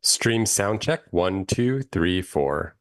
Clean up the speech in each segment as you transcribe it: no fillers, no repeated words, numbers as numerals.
Stream sound check 1, 2, 3, 4.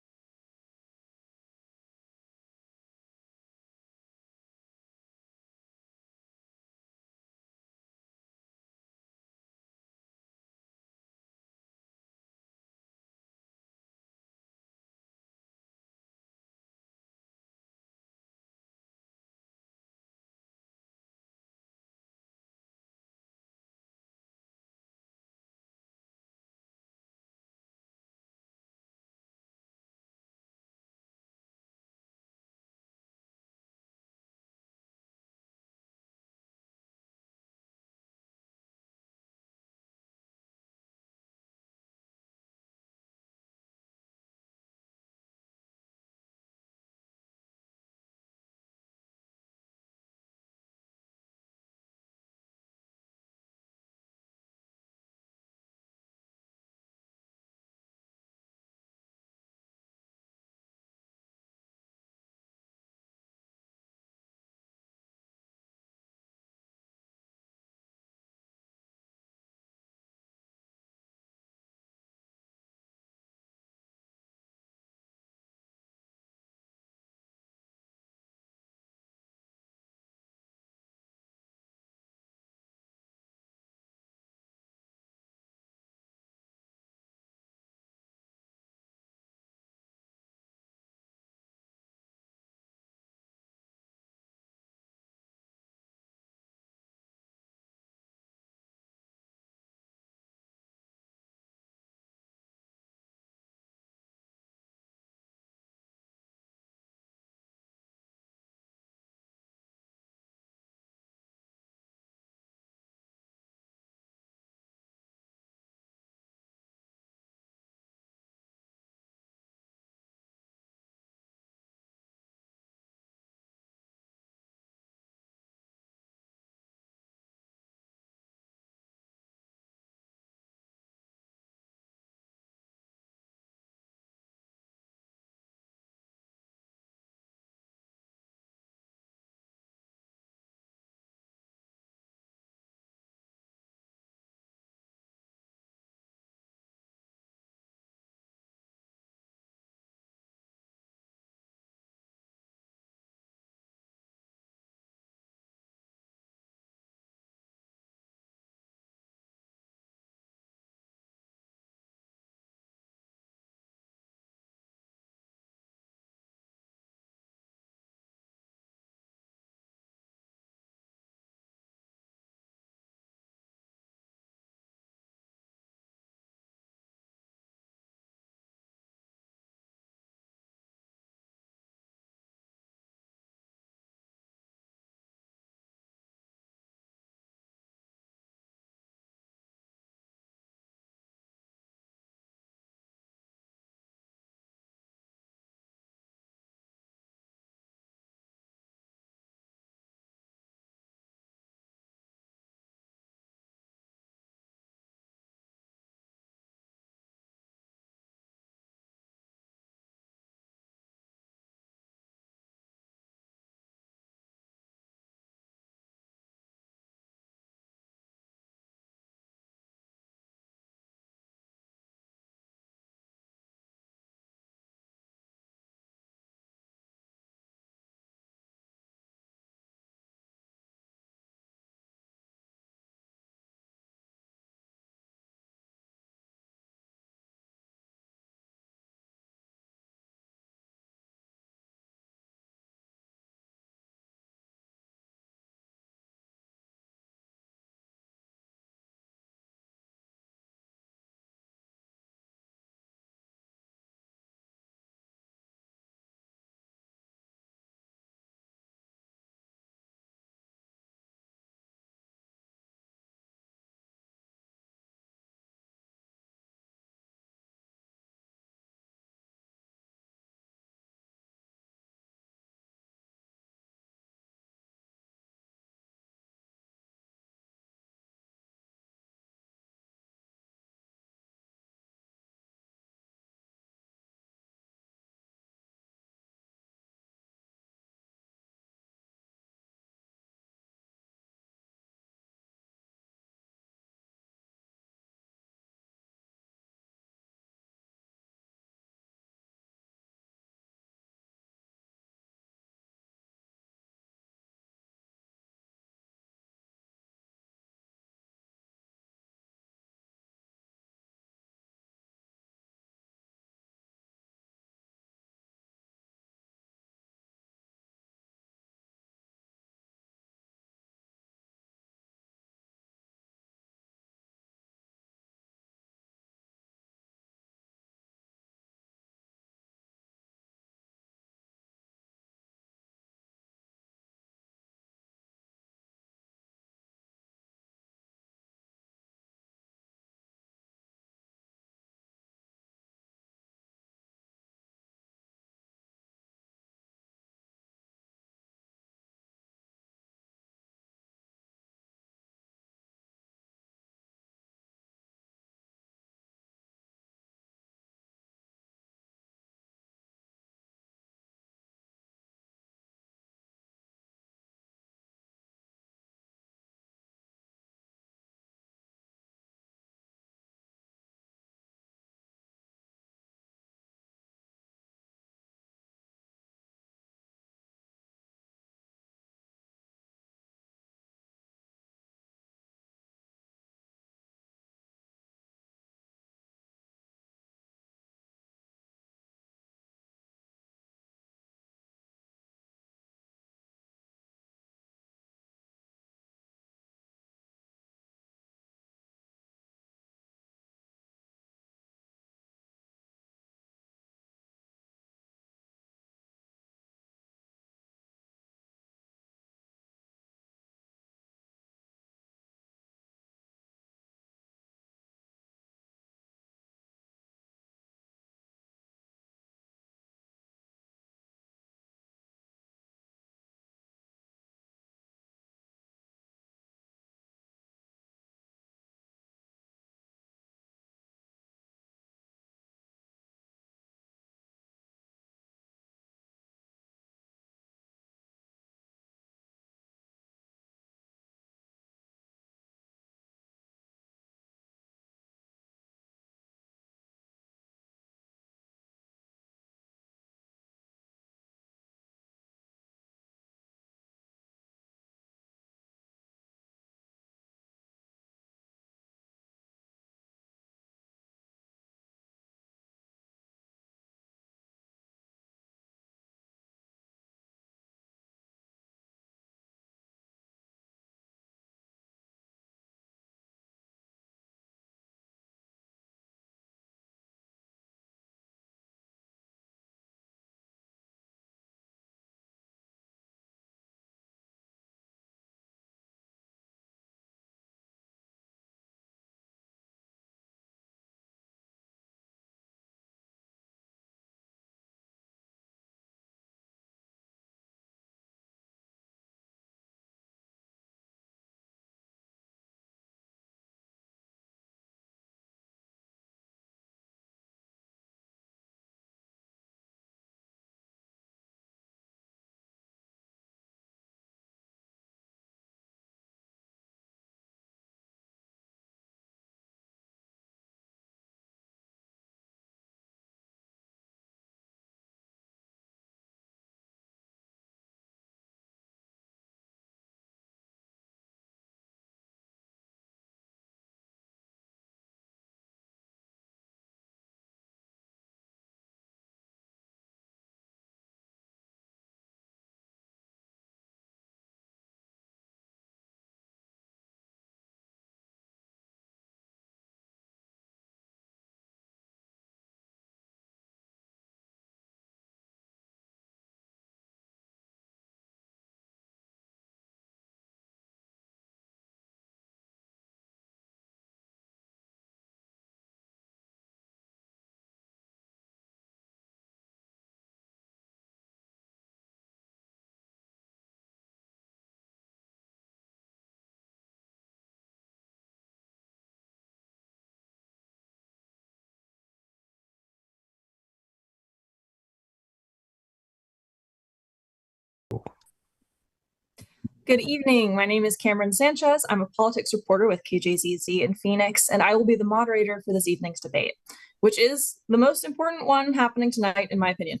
Good evening. My name is Cameron Sanchez. I'm a politics reporter with KJZZ in Phoenix, and I will be the moderator for this evening's debate, which is the most important one happening tonight, in my opinion.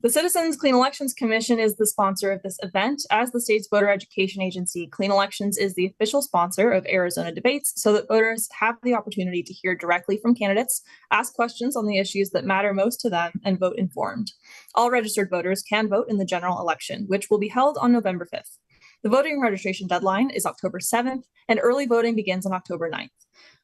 The Citizens Clean Elections Commission is the sponsor of this event. As the state's voter education agency, Clean Elections is the official sponsor of Arizona debates so that voters have the opportunity to hear directly from candidates, ask questions on the issues that matter most to them, and vote informed. All registered voters can vote in the general election, which will be held on November 5th. The voting registration deadline is October 7th, and early voting begins on October 9th.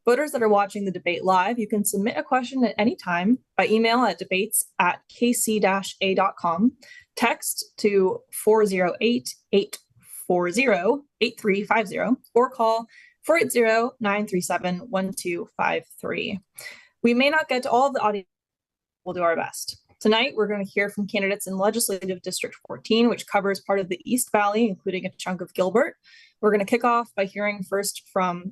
Voters that are watching the debate live, you can submit a question at any time by email at debates@kc-a.com, text to 408-840-8350, or call 480-937-1253. We may not get to all of the audio. We'll do our best. Tonight, we're going to hear from candidates in Legislative District 14, which covers part of the East Valley, including a chunk of Gilbert. We're going to kick off by hearing first from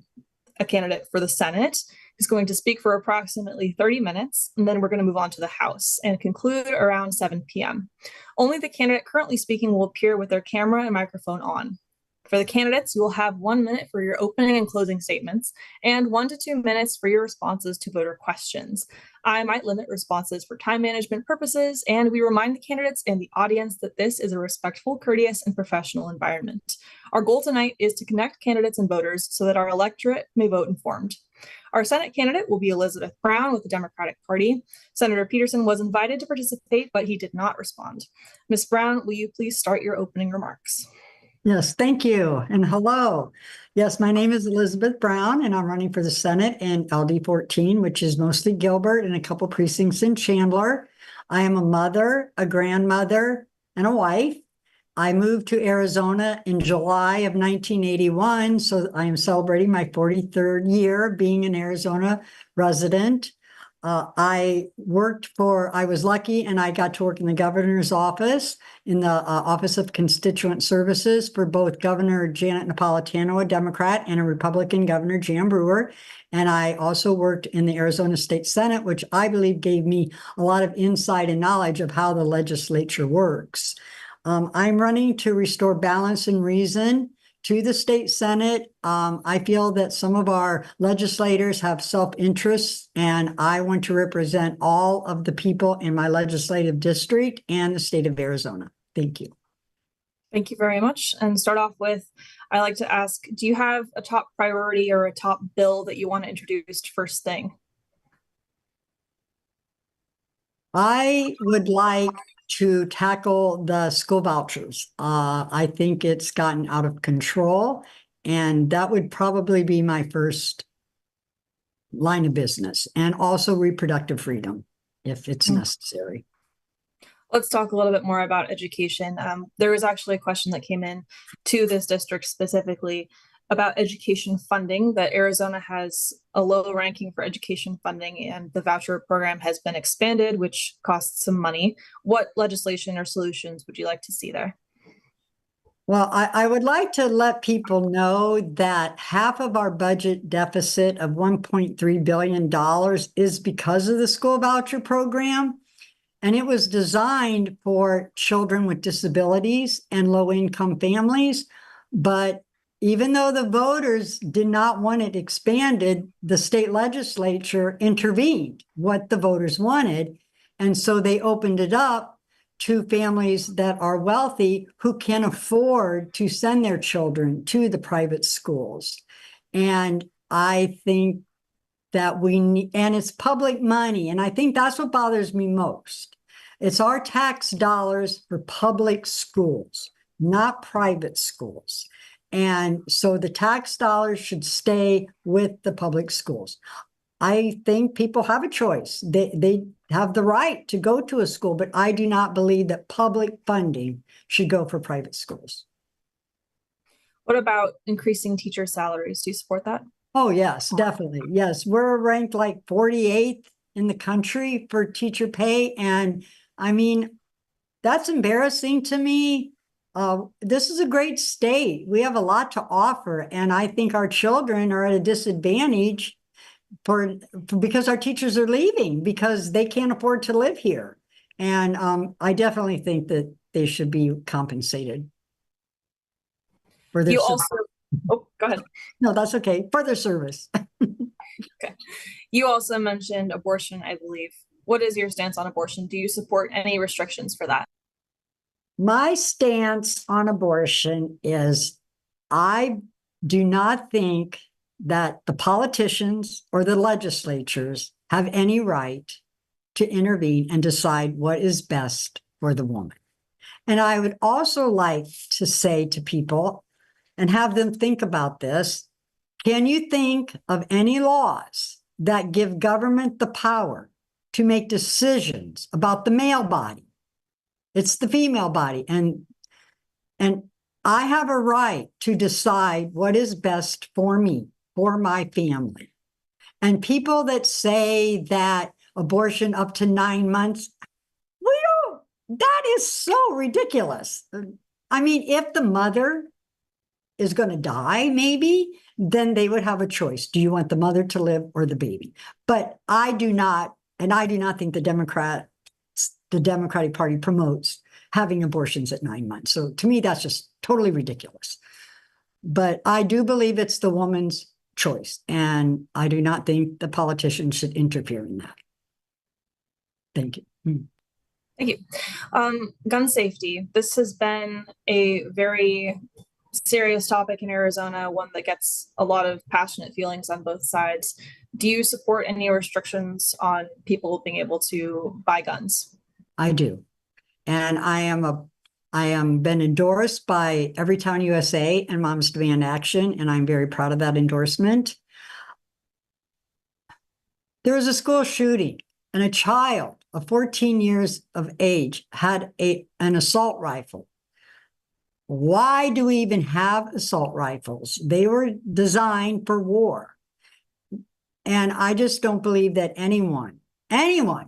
a candidate for the Senate, who's going to speak for approximately 30 minutes, and then we're going to move on to the House and conclude around 7 p.m. Only the candidate currently speaking will appear with their camera and microphone on. For the candidates, you will have 1 minute for your opening and closing statements and 1 to 2 minutes for your responses to voter questions. I might limit responses for time management purposes, and we remind the candidates and the audience that this is a respectful, courteous, and professional environment. Our goal tonight is to connect candidates and voters so that our electorate may vote informed. Our Senate candidate will be Elizabeth Brown with the Democratic Party. Senator Peterson was invited to participate, but he did not respond. Ms. Brown, will you please start your opening remarks? Yes, thank you. And hello. Yes, my name is Elizabeth Brown, and I'm running for the Senate in LD14, which is mostly Gilbert and a couple precincts in Chandler. I am a mother, a grandmother, and a wife. I moved to Arizona in July of 1981, so I am celebrating my 43rd year being an Arizona resident. I was lucky and I got to work in the governor's office, in the Office of Constituent Services for both Governor Janet Napolitano, a Democrat, and a Republican Governor Jan Brewer. And I also worked in the Arizona State Senate, which I believe gave me a lot of insight and knowledge of how the legislature works. I'm running to restore balance and reason to the state Senate. I feel that some of our legislators have self-interest, and I want to represent all of the people in my legislative district and the state of Arizona. Thank you. Thank you very much. And start off with, I like to ask, do you have a top priority or a top bill that you want to introduce first thing? I would like to tackle the school vouchers. I think it's gotten out of control, and that would probably be my first line of business, and also reproductive freedom if it's necessary. Let's talk a little bit more about education. There was actually a question that came in to this district specifically about education funding, that Arizona has a low ranking for education funding and the voucher program has been expanded, which costs some money. What legislation or solutions would you like to see there? Well, I would like to let people know that half of our budget deficit of $1.3 billion is because of the school voucher program. And it was designed for children with disabilities and low-income families. But even though the voters did not want it expanded, the state legislature intervened what the voters wanted. And so they opened it up to families that are wealthy who can afford to send their children to the private schools. And I think that we need, and it's public money. And I think that's what bothers me most. It's our tax dollars for public schools, not private schools. And so the tax dollars should stay with the public schools. I think people have a choice. They have the right to go to a school, but I do not believe that public funding should go for private schools. What about increasing teacher salaries? Do you support that? Oh, yes, definitely. Yes, we're ranked like 48th in the country for teacher pay. And I mean, that's embarrassing to me. This is a great state. We have a lot to offer. And I think our children are at a disadvantage because our teachers are leaving because they can't afford to live here. And I definitely think that they should be compensated. for their You service. also, oh, go ahead. No, that's okay. For their service. Okay. You also mentioned abortion, I believe. What is your stance on abortion? Do you support any restrictions for that? My stance on abortion is I do not think that the politicians or the legislatures have any right to intervene and decide what is best for the woman. And I would also like to say to people and have them think about this. Can you think of any laws that give government the power to make decisions about the male body? It's the female body. And I have a right to decide what is best for me, for my family. And people that say that abortion up to 9 months, that is so ridiculous. I mean, if the mother is going to die, maybe, then they would have a choice. Do you want the mother to live or the baby? But I do not, and I do not think the Democratic Party promotes having abortions at 9 months. So to me, that's just totally ridiculous. But I do believe it's the woman's choice, and I do not think the politicians should interfere in that. Thank you. Thank you. Gun safety. This has been a very serious topic in Arizona, one that gets a lot of passionate feelings on both sides. Do you support any restrictions on people being able to buy guns? I do. And I am been endorsed by Everytown USA and Moms Demand Action, and I'm very proud of that endorsement. There was a school shooting, and a child of 14 years of age had an assault rifle. Why do we even have assault rifles? They were designed for war. And I just don't believe that anyone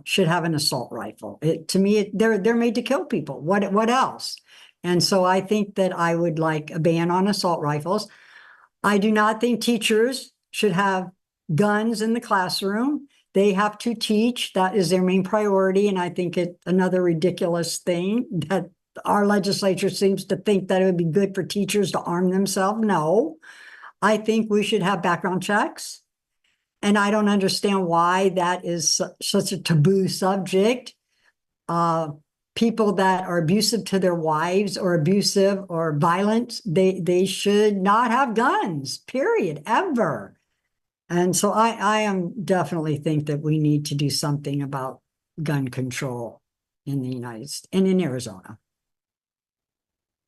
should have an assault rifle. To me, they're made to kill people. What else? And so I think that I would like a ban on assault rifles. I do not think teachers should have guns in the classroom. They have to teach. That is their main priority. And I think it's another ridiculous thing that our legislature seems to think that it would be good for teachers to arm themselves. No, I think we should have background checks. And I don't understand why that is such a taboo subject. People that are abusive to their wives or abusive or violent, they should not have guns, period, ever. And so I am definitely think that we need to do something about gun control in the United States and in Arizona.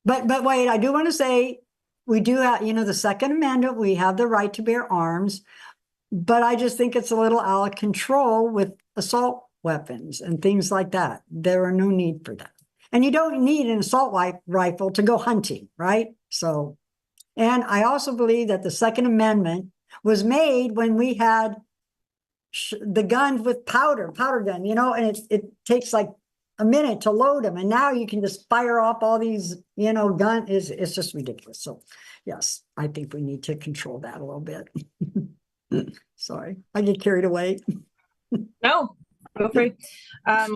But wait, I do want to say we do have, the Second Amendment, we have the right to bear arms, but I just think it's a little out of control with assault weapons and things like that. There are no need for that. And you don't need an assault rifle to go hunting, right? So, and I also believe that the Second Amendment was made when we had the guns with powder gun, and it takes like a minute to load them. And now you can just fire off all these, guns. It's just ridiculous. So yes, I think we need to control that a little bit. Sorry, I get carried away. No, feel free.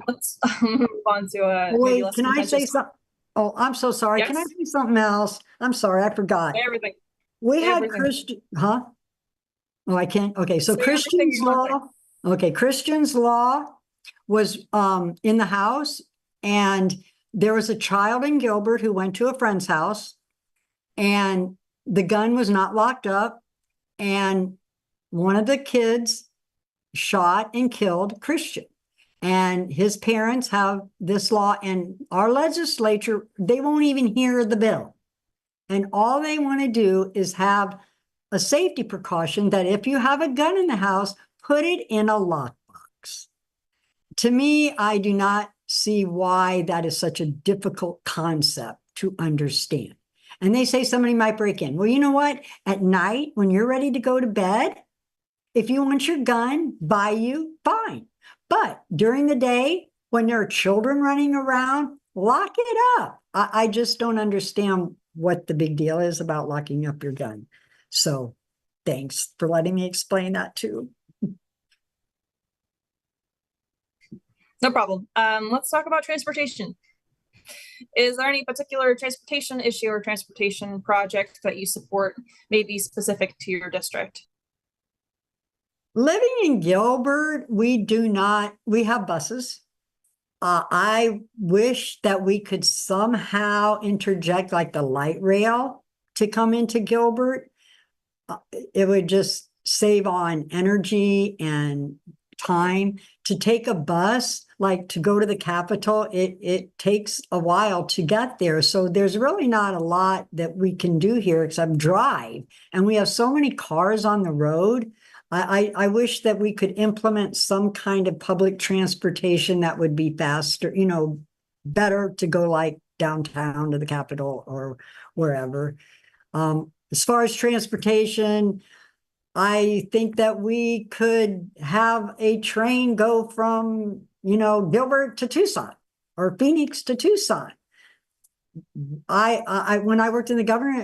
Let's move on to wait, can I say something? Oh, I'm so sorry. Yes? Can I say something else? I'm sorry, I forgot. Everything. We had Christian, huh? Oh, I can't. Okay, so Say Christian's law. Okay, Christian's law was in the house, and there was a child in Gilbert who went to a friend's house, and the gun was not locked up, and one of the kids shot and killed Christian. And his parents have this law, and our legislature, they won't even hear the bill. And all they want to do is have a safety precaution that if you have a gun in the house, put it in a lockbox. To me, I do not see why that is such a difficult concept to understand. And they say somebody might break in. Well, you know what? At night, when you're ready to go to bed, if you want your gun by you, fine. But during the day, when there are children running around, lock it up. I just don't understand what the big deal is about locking up your gun. So thanks for letting me explain that too. No problem. Let's talk about transportation. Is there any particular transportation issue or transportation project that you support, maybe specific to your district? Living in Gilbert, we have buses. I wish that we could somehow interject like the light rail to come into Gilbert. It would just save on energy and time. To take a bus, like to go to the Capitol, it takes a while to get there. So there's really not a lot that we can do here except drive. And we have so many cars on the road. I wish that we could implement some kind of public transportation that would be faster, better to go like downtown to the Capitol or wherever. As far as transportation, I think that we could have a train go from, Gilbert to Tucson or Phoenix to Tucson. I when I worked in the governor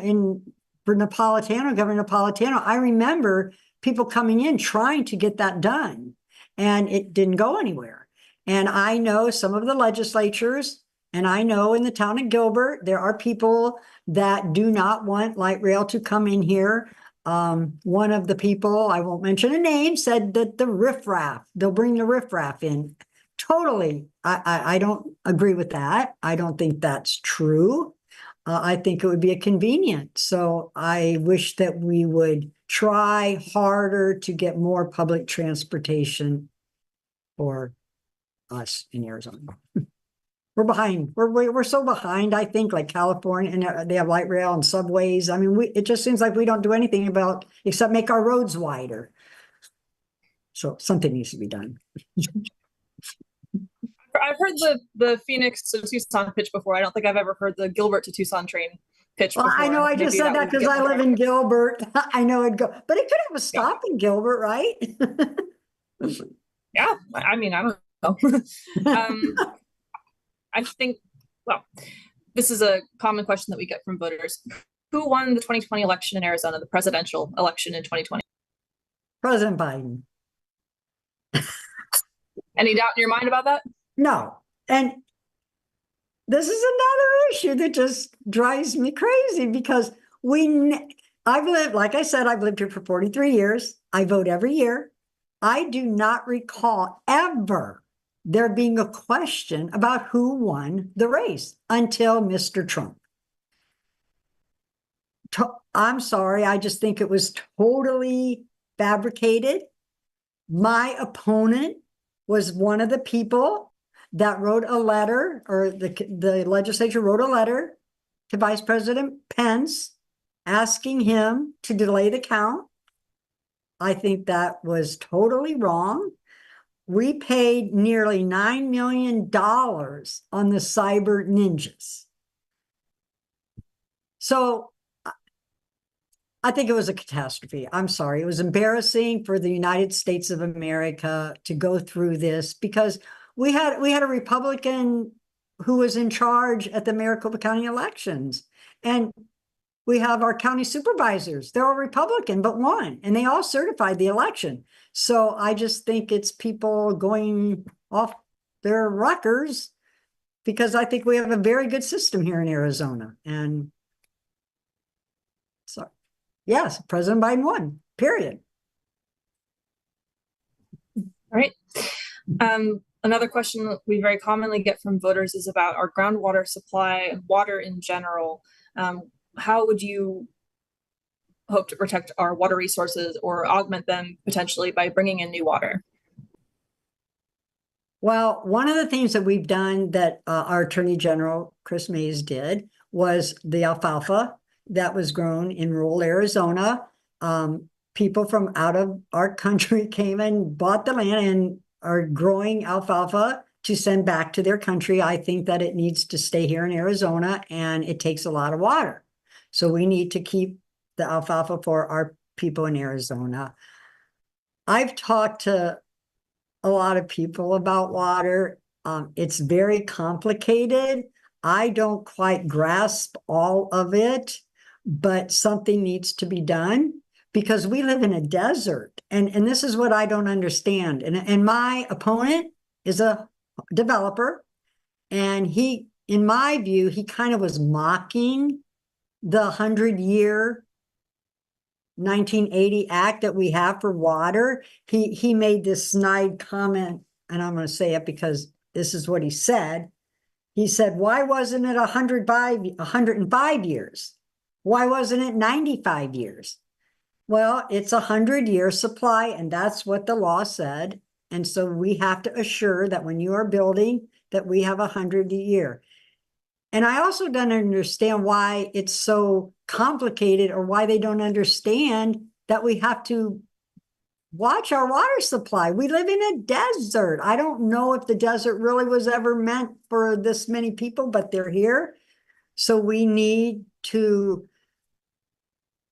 Governor Napolitano, I remember people coming in trying to get that done, and it didn't go anywhere. And I know some of the legislatures, and I know in the town of Gilbert, there are people that do not want light rail to come in here. One of the people, I won't mention a name, said that they'll bring the riffraff in. Totally, I don't agree with that. I don't think that's true. I think it would be a convenience. So I wish that we would try harder to get more public transportation for us in Arizona. We're behind. We're so behind, I think, like California, and they have light rail and subways. I mean, it just seems like we don't do anything except make our roads wider. So something needs to be done. I've heard the Phoenix to Tucson pitch before. I don't think I've ever heard the Gilbert to Tucson train pitch before. I know I just said that because I live in Gilbert. I know it'd go, but it could have a stop in Gilbert, right? Yeah, I mean, I don't know. I think, well, this is a common question that we get from voters. Who won the 2020 election in Arizona, the presidential election in 2020? President Biden. Any doubt in your mind about that? No. And this is another issue that just drives me crazy because like I said, I've lived here for 43 years. I vote every year. I do not recall ever there being a question about who won the race until Mr. Trump. I'm sorry, I just think it was totally fabricated. My opponent was one of the people that wrote a letter, or the legislature wrote a letter to Vice President Pence asking him to delay the count. I think that was totally wrong. We paid nearly $9 million on the cyber ninjas. So I think it was a catastrophe. I'm sorry. It was embarrassing for the United States of America to go through this because we had a Republican who was in charge at the Maricopa County elections. And we have our county supervisors. They're all Republican, but one, and they all certified the election. So I just think it's people going off their rockers because I think we have a very good system here in Arizona. And so, yes, President Biden won, period. All right. Another question that we very commonly get from voters is about our groundwater supply and water in general. How would you hope to protect our water resources or augment them potentially by bringing in new water? Well, one of the things that we've done that our Attorney General, Chris Mays, did was the alfalfa that was grown in rural Arizona. People from out of our country came and bought the land and are growing alfalfa to send back to their country. I think that it needs to stay here in Arizona, and it takes a lot of water. So we need to keep the alfalfa for our people in Arizona. I've talked to a lot of people about water. It's very complicated. I don't quite grasp all of it, but something needs to be done because we live in a desert. And this is what I don't understand. And my opponent is a developer, and he in my view, he kind of was mocking the 100-year 1980 Act that we have for water. He made this snide comment, and I'm going to say it because this is what he said. He said, why wasn't it 105 years? Why wasn't it 95 years? Well, it's a 100-year supply, and that's what the law said. And so we have to assure that when you are building, that we have 100 a year. And I also don't understand why it's so complicated, or why they don't understand that we have to watch our water supply. We live in a desert. I don't know if the desert really was ever meant for this many people, but they're here. So we need to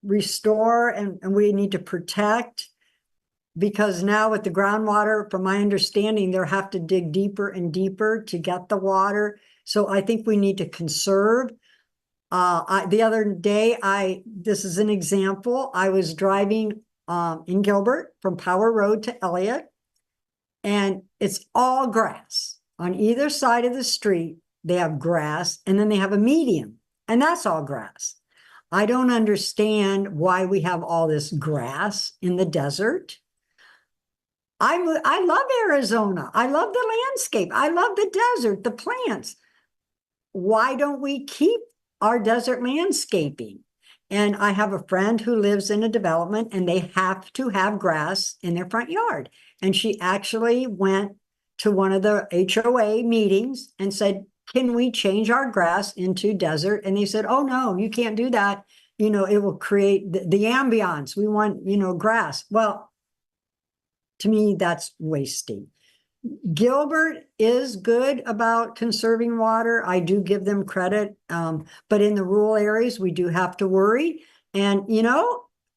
restore, and we need to protect, because now with the groundwater, from my understanding, they'll have to dig deeper and deeper to get the water. So I think we need to conserve. The other day, this is an example. I was driving in Gilbert from Power Road to Elliott, and it's all grass. On either side of the street, they have grass, and then they have a median, and that's all grass. I don't understand why we have all this grass in the desert. I love Arizona. I love the landscape. I love the desert, the plants. Why don't we keep our desert landscaping? And I have a friend who lives in a development, and they have to have grass in their front yard. And she actually went to one of the HOA meetings and said, can we change our grass into desert? And they said, oh, no, you can't do that. You know, it will create the ambiance. We want, grass. Well, to me, that's wasting. Gilbert is good about conserving water. I do give them credit. But in the rural areas, we do have to worry. And,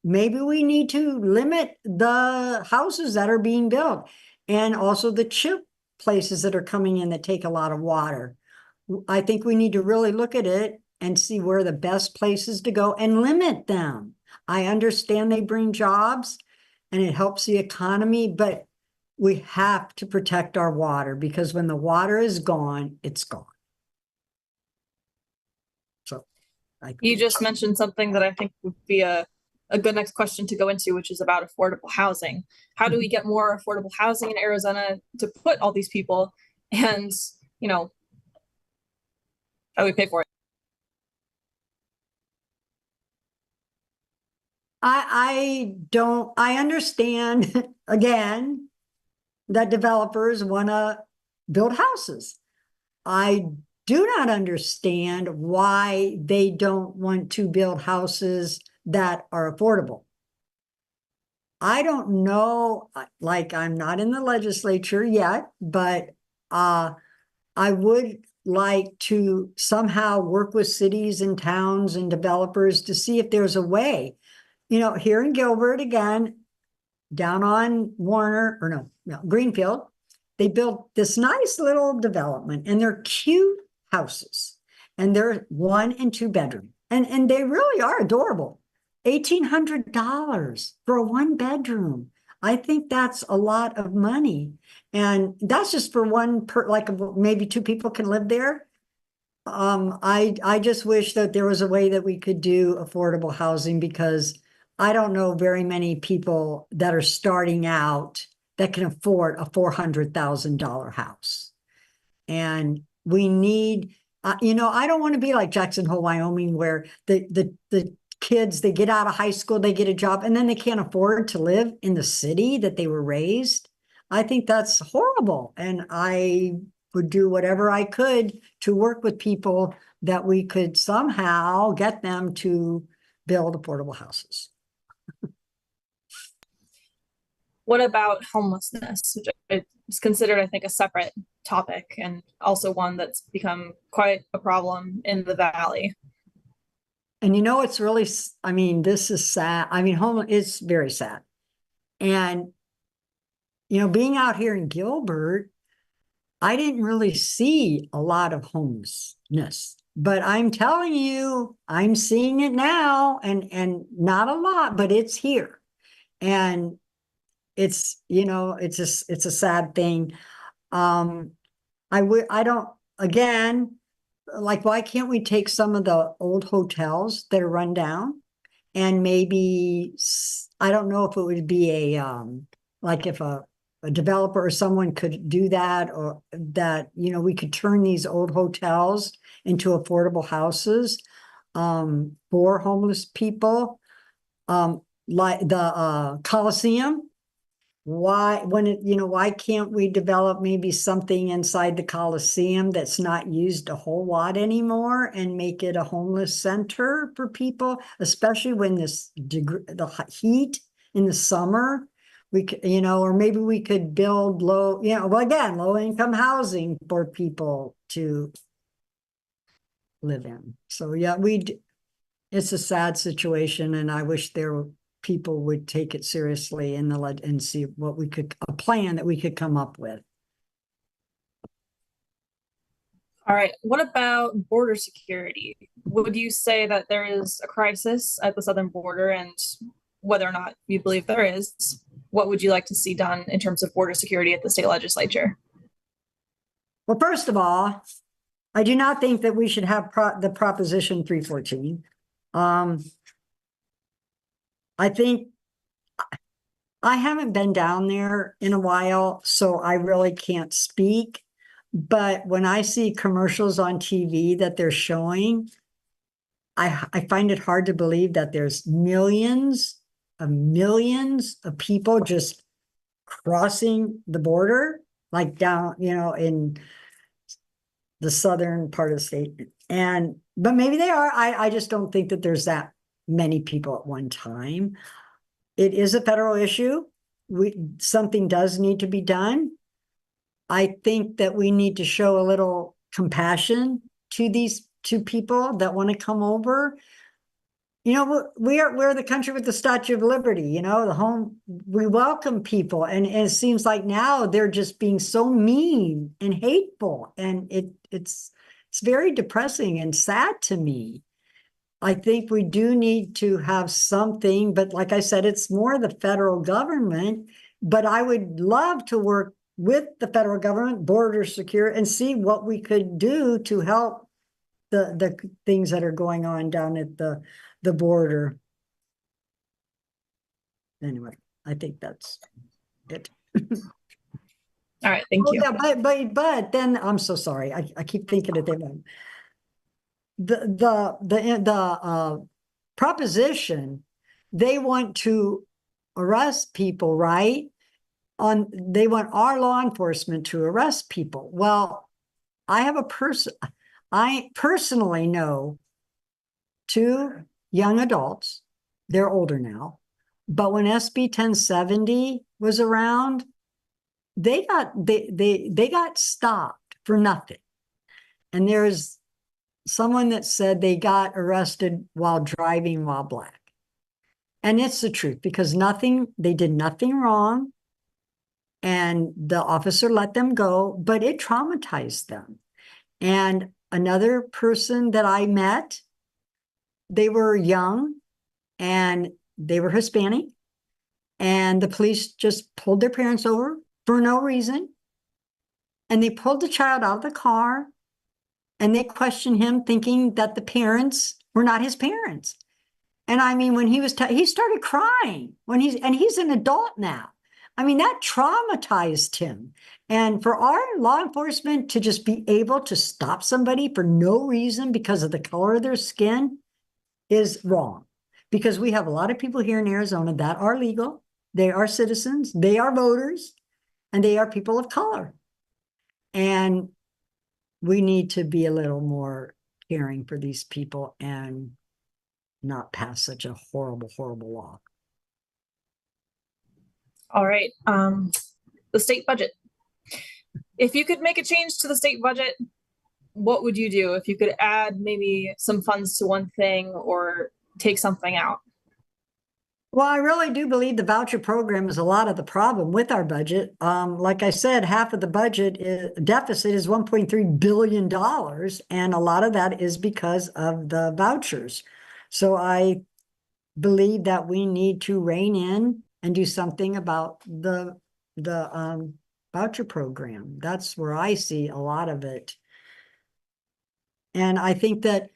maybe we need to limit the houses that are being built, and also the chip places that are coming in that take a lot of water. I think we need to really look at it and see where the best places to go and limit them. I understand they bring jobs and it helps the economy, but we have to protect our water, because when the water is gone, it's gone. So You just mentioned something that I think would be a good next question to go into, which is about affordable housing. How do we get more affordable housing in Arizona to put all these people, and, how do we pay for it? I understand, again, that developers want to build houses. I do not understand why they don't want to build houses that are affordable. I don't know, like, I'm not in the legislature yet, but I would like to somehow work with cities and towns and developers to see if there's a way. Here in Gilbert, again, down on Warner, or no, Greenfield, they built this nice little development, and they're cute houses, and they're 1 and 2 bedroom, and they really are adorable. $1,800 for a 1 bedroom. I think that's a lot of money, and that's just for like maybe 2 people can live there. I just wish that there was a way that we could do affordable housing, because I don't know very many people that are starting out that can afford a $400,000 house. And we need, I don't want to be like Jackson Hole, Wyoming, where the kids, they get out of high school, they get a job, and then they can't afford to live in the city that they were raised. I think that's horrible. And I would do whatever I could to work with people that we could somehow get them to build affordable houses. What about homelessness, which is considered, I think, a separate topic, and also one that's become quite a problem in the Valley? And it's really, this is sad. Homeless is very sad. And, being out here in Gilbert, I didn't really see a lot of homelessness, but I'm telling you, I'm seeing it now, and not a lot, but it's here. And it's, it's a sad thing. I don't, again, like, why can't we take some of the old hotels that are run down and maybe, I don't know if it would be like if a developer or someone could do that, or that, we could turn these old hotels into affordable houses for homeless people. Like the Coliseum. Why can't we develop maybe something inside the Coliseum that's not used a whole lot anymore and make it a homeless center for people, especially when the heat in the summer, we could, or maybe we could build low income housing for people to live in. So yeah, it's a sad situation, and I wish people would take it seriously and see a plan that we could come up with. All right. What about border security? Would you say that there is a crisis at the southern border, and whether or not you believe there is, what would you like to see done in terms of border security at the state legislature? Well, first of all, I do not think that we should have the Proposition 314. I think I haven't been down there in a while, so I really can't speak. But when I see commercials on TV that they're showing, I find it hard to believe that there's millions of people just crossing the border, like down, in the southern part of the state. But maybe they are. I just don't think that there's that many people at one time. It is a federal issue. Something does need to be done. I think that we need to show a little compassion to these two people that want to come over. We're the country with the Statue of Liberty, the home. We welcome people, and it seems like now they're just being so mean and hateful, and it's very depressing and sad to me. I think we do need to have something, but like I said, it's more the federal government. But I would love to work with the federal government, border secure, and see what we could do to help the things that are going on down at the border. Anyway, I think that's it. All right, thank you. Yeah, but then I'm so sorry. I keep thinking of them. The proposition, they want to arrest people, right? They want our law enforcement to arrest people. Well, I personally know two young adults. They're older now, but when SB 1070 was around, they got stopped for nothing. And there's someone that said they got arrested while driving while black. And it's the truth, because they did nothing wrong. And the officer let them go, but it traumatized them. And another person that I met, they were young and they were Hispanic, and the police just pulled their parents over for no reason. And they pulled the child out of the car, and they questioned him, thinking that the parents were not his parents. And I mean, when he started crying he's an adult now. I mean, that traumatized him. And for our law enforcement to just be able to stop somebody for no reason because of the color of their skin is wrong. Because we have a lot of people here in Arizona that are legal. They are citizens, they are voters, and they are people of color. And we need to be a little more caring for these people and not pass such a horrible, horrible law. All right. The state budget. If you could make a change to the state budget, what would you do? If you could add maybe some funds to one thing or take something out? Well, I really do believe the voucher program is a lot of the problem with our budget. Like I said, half of the deficit is $1.3 billion, and a lot of that is because of the vouchers. So I believe that we need to rein in and do something about the voucher program. That's where I see a lot of it And I think that,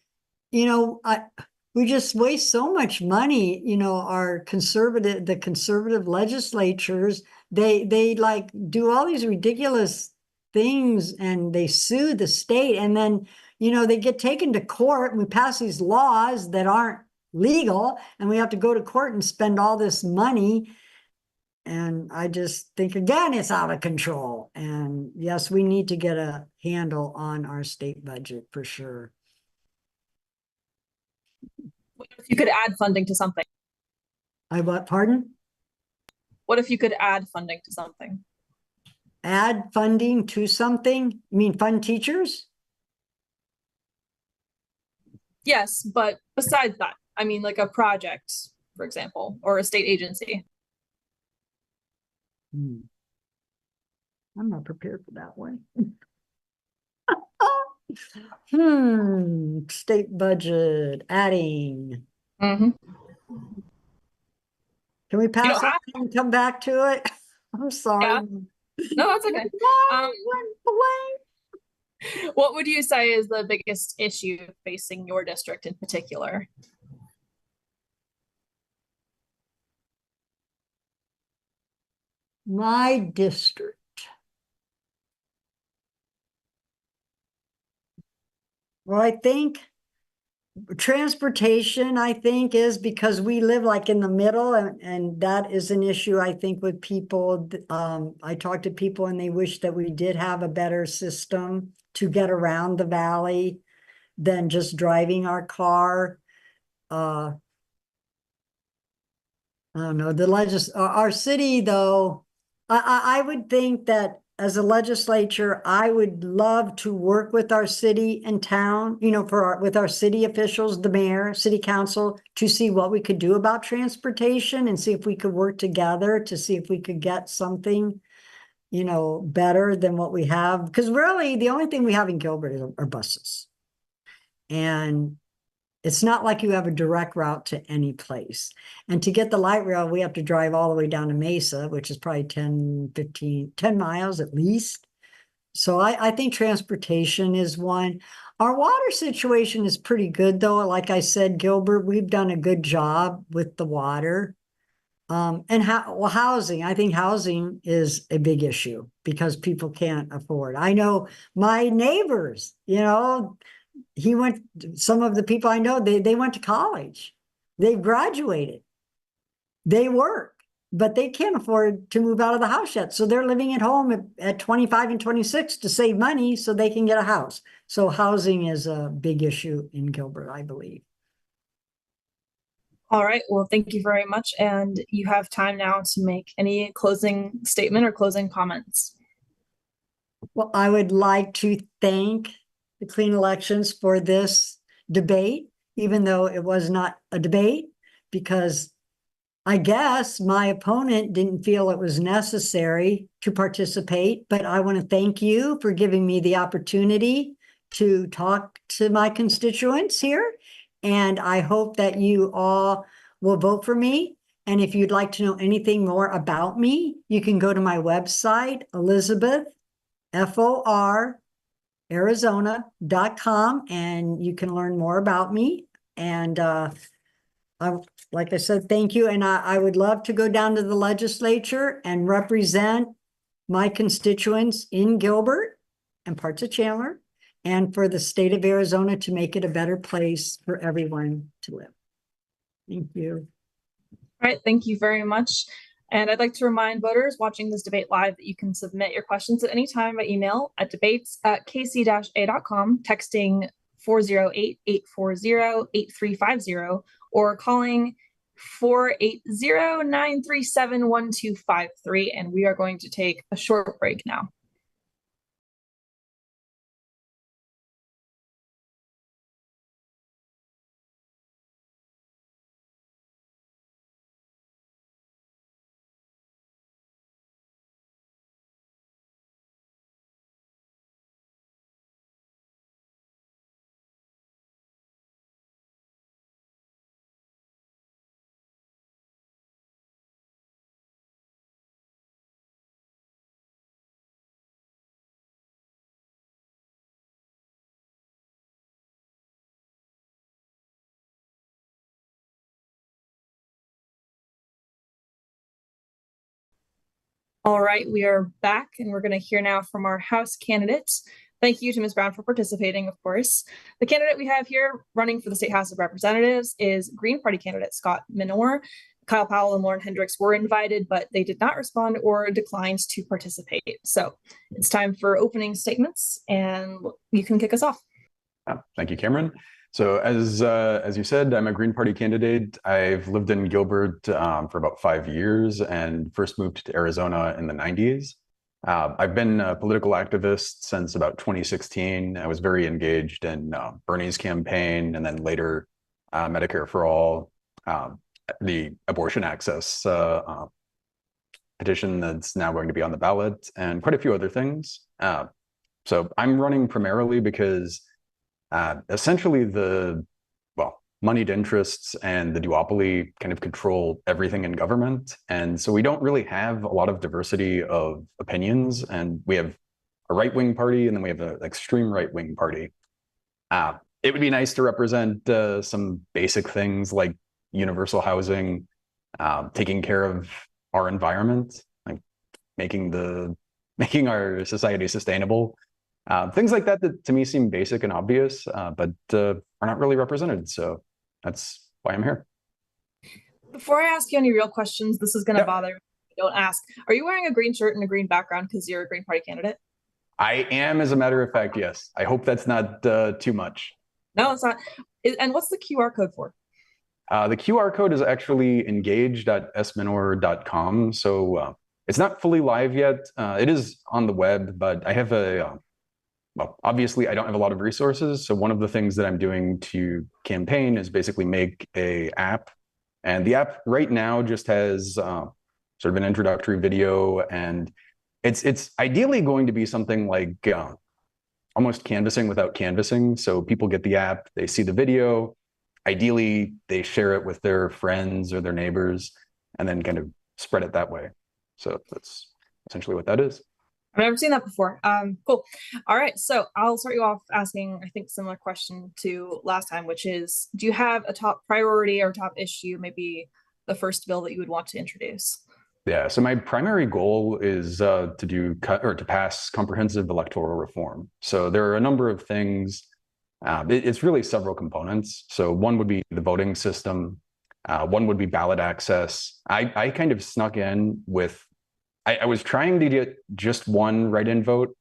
we just waste so much money, the conservative legislatures, they like do all these ridiculous things and they sue the state and then, they get taken to court and we pass these laws that aren't legal and we have to go to court and spend all this money. And I just think, again, it's out of control. And yes, we need to get a handle on our state budget for sure. If you could add funding to something. Pardon? What if you could add funding to something? Add funding to something? You mean fund teachers? Yes, but besides that, I mean like a project, for example, or a state agency. I'm not prepared for that one. State budget, adding. Mm-hmm. Can we pass that and come back to it? I'm sorry. Yeah. No, that's okay. What would you say is the biggest issue facing your district in particular? My district. Well, I think transportation, is because we live like in the middle and that is an issue, I think, with people. I talk to people and they wish that we did have a better system to get around the valley than just driving our car. I don't know, our city though, I would think that as a legislature, I would love to work with our city and town, with our city officials, the mayor, city council, to see what we could do about transportation and see if we could work together to see if we could get something, better than what we have. Because really, the only thing we have in Gilbert are buses. And it's not like you have a direct route to any place. And to get the light rail, we have to drive all the way down to Mesa, which is probably 10 miles at least. So I think transportation is one. Our water situation is pretty good, though. Like I said, Gilbert, we've done a good job with the water. Housing. I think housing is a big issue because people can't afford. I know my neighbors, some of the people I know, they went to college, they graduated, they work, but they can't afford to move out of the house yet. So they're living at home at 25 and 26 to save money so they can get a house. So housing is a big issue in Gilbert, I believe. All right. Well, thank you very much. And you have time now to make any closing statement or closing comments. Well, I would like to thank the Clean Elections for this debate, even though it was not a debate, because I guess my opponent didn't feel it was necessary to participate. But I want to thank you for giving me the opportunity to talk to my constituents here. And I hope that you all will vote for me. And if you'd like to know anything more about me, you can go to my website, Elizabeth, FOR, Arizona.com, and you can learn more about me. And like I said, thank you. And I would love to go down to the legislature and represent my constituents in Gilbert and parts of Chandler and for the state of Arizona to make it a better place for everyone to live. Thank you. All right. Thank you very much. And I'd like to remind voters watching this debate live that you can submit your questions at any time by email at debates@kc-a.com, texting 408-840-8350, or calling 480-937-1253. And we are going to take a short break now. All right, we are back and we're going to hear now from our House candidates. Thank you to Ms. Brown for participating, of course. The candidate we have here running for the State House of Representatives is Green Party candidate Scott Minor. Kyle Powell and Lauren Hendricks were invited, but they did not respond or declined to participate. So it's time for opening statements, and you can kick us off. Thank you, Cameron. So as you said, I'm a Green Party candidate. I've lived in Gilbert for about 5 years and first moved to Arizona in the 90s. I've been a political activist since about 2016. I was very engaged in Bernie's campaign and then later Medicare for All, the abortion access petition that's now going to be on the ballot, and quite a few other things. So I'm running primarily because essentially the moneyed interests and the duopoly kind of control everything in government. And so we don't really have a lot of diversity of opinions. And we have a right-wing party and then we have an extreme right-wing party. It would be nice to represent some basic things like universal housing, taking care of our environment, like making our society sustainable. Things like that to me seem basic and obvious, but are not really represented. So that's why I'm here. Before I ask you any real questions, this is going to bother me. Don't ask. Are you wearing a green shirt and a green background because you're a Green Party candidate? I am, as a matter of fact, yes. I hope that's not too much. No, it's not. And what's the QR code for? The QR code is actually engage.sminor.com. So it's not fully live yet. It is on the web, but I have well, obviously I don't have a lot of resources. So one of the things that I'm doing to campaign is basically make a app. And the app right now just has sort of an introductory video. And it's ideally going to be something like almost canvassing without canvassing. So people get the app, they see the video. Ideally, they share it with their friends or their neighbors and then kind of spread it that way. So that's essentially what that is. I've never seen that before. Cool. All right. So I'll start you off asking, I think, similar question to last time, which is, do you have a top priority or top issue, maybe the first bill that you would want to introduce? Yeah. So my primary goal is to pass comprehensive electoral reform. So there are a number of things. It's really several components. So one would be the voting system. One would be ballot access. I kind of snuck in with, I was trying to get just one write-in vote.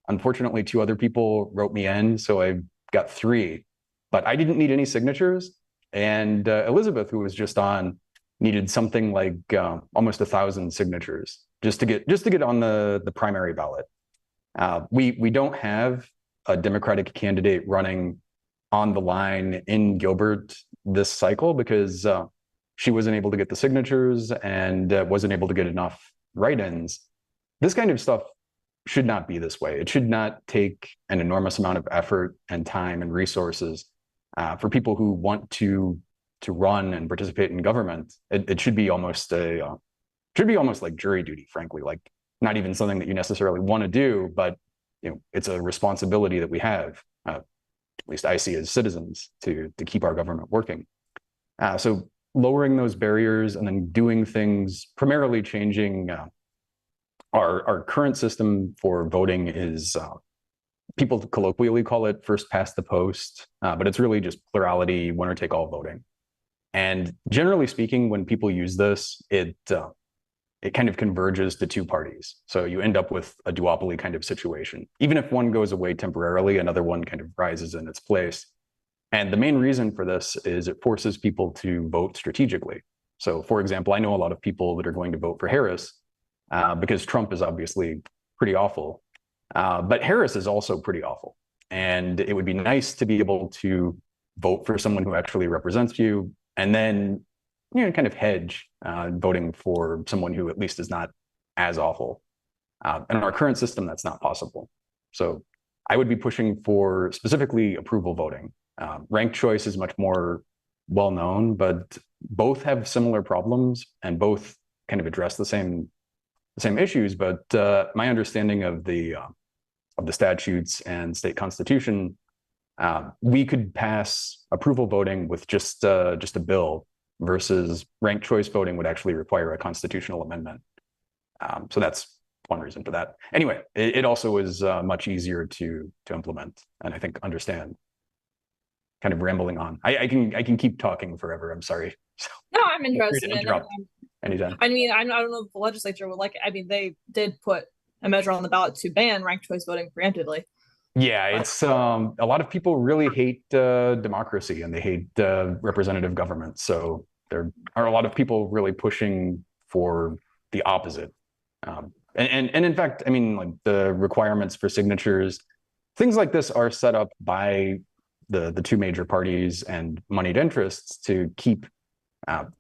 Unfortunately, 2 other people wrote me in, so I got 3. But I didn't need any signatures. And Elizabeth, who was just on, needed something like almost 1,000 signatures just to get on the primary ballot. We don't have a Democratic candidate running on the line in Gilbert this cycle because she wasn't able to get the signatures and wasn't able to get enough write-ins. This kind of stuff should not be this way. It should not take an enormous amount of effort and time and resources for people who want to run and participate in government. It should be almost like jury duty, frankly, like not even something that you necessarily want to do, but it's a responsibility that we have, at least I see as citizens, to keep our government working. So lowering those barriers and then doing things, primarily changing our current system for voting is, people colloquially call it first past the post, but it's really just plurality, winner take all voting. And generally speaking, when people use this, it kind of converges to 2 parties. So you end up with a duopoly kind of situation. Even if one goes away temporarily, another one kind of rises in its place. And the main reason for this is it forces people to vote strategically. So for example, I know a lot of people that are going to vote for Harris because Trump is obviously pretty awful, but Harris is also pretty awful. And it would be nice to be able to vote for someone who actually represents you and then kind of hedge voting for someone who at least is not as awful. In our current system, that's not possible. So I would be pushing for specifically approval voting. Ranked choice is much more well known, but both have similar problems and both kind of address the same issues. But my understanding of the statutes and state constitution, we could pass approval voting with just a bill, versus ranked choice voting would actually require a constitutional amendment. So that's one reason for that. Anyway, it also is much easier to implement and I think understand. Kind of rambling on. I can keep talking forever. I'm sorry. So, no, I'm interested in it. Anytime. I mean, I don't know if the legislature would like it. I mean, they did put a measure on the ballot to ban ranked choice voting preemptively. Yeah, it's a lot of people really hate democracy and they hate representative government. So there are a lot of people really pushing for the opposite. And in fact, I mean, like the requirements for signatures, things like this are set up by the two major parties and moneyed interests to keep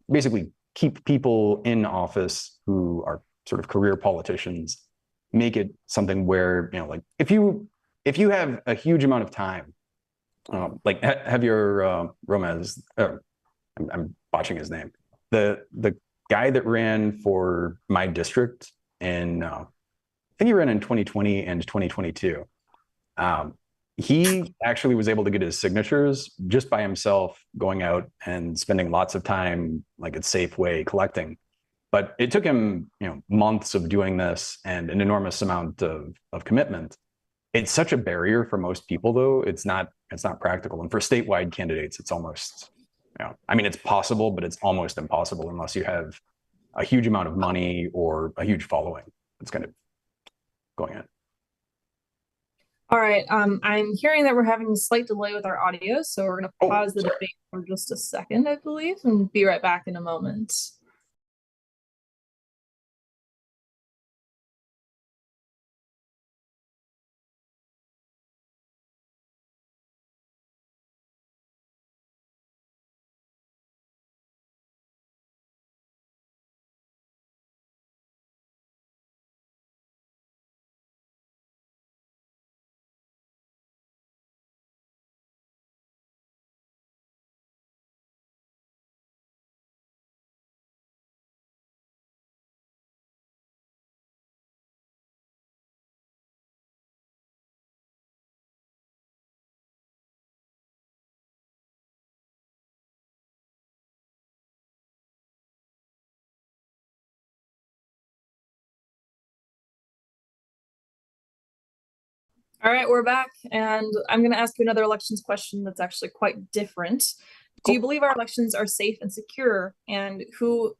basically keep people in office who are sort of career politicians, make it something where, you know, like if you have a huge amount of time, like Javier Romez, I'm botching his name, the guy that ran for my district in, I think he ran in 2020 and 2022. He actually was able to get his signatures just by himself, going out and spending lots of time, like a safe way, collecting. But it took him, you know, months of doing this and an enormous amount of commitment. It's such a barrier for most people, though. It's not practical. And for statewide candidates, it's almost, you know, I mean, it's possible, but it's almost impossible unless you have a huge amount of money or a huge following that's kind of going in. All right. I'm hearing that we're having a slight delay with our audio, so we're going to pause the debate for just a second, I believe, and be right back in a moment. All right, we're back, and I'm going to ask you another elections question that's actually quite different. Do you believe our elections are safe and secure, and who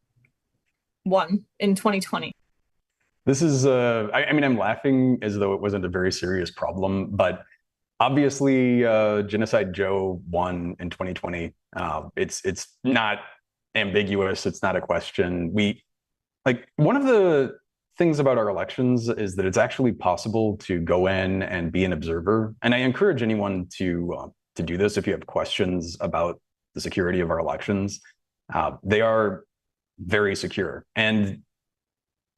won in 2020? This is, I mean, I'm laughing as though it wasn't a very serious problem, but obviously, Genocide Joe won in 2020. It's not ambiguous. It's not a question. Like, one of the things about our elections is that it's actually possible to go in and be an observer. And I encourage anyone to do this if you have questions about the security of our elections. They are very secure. And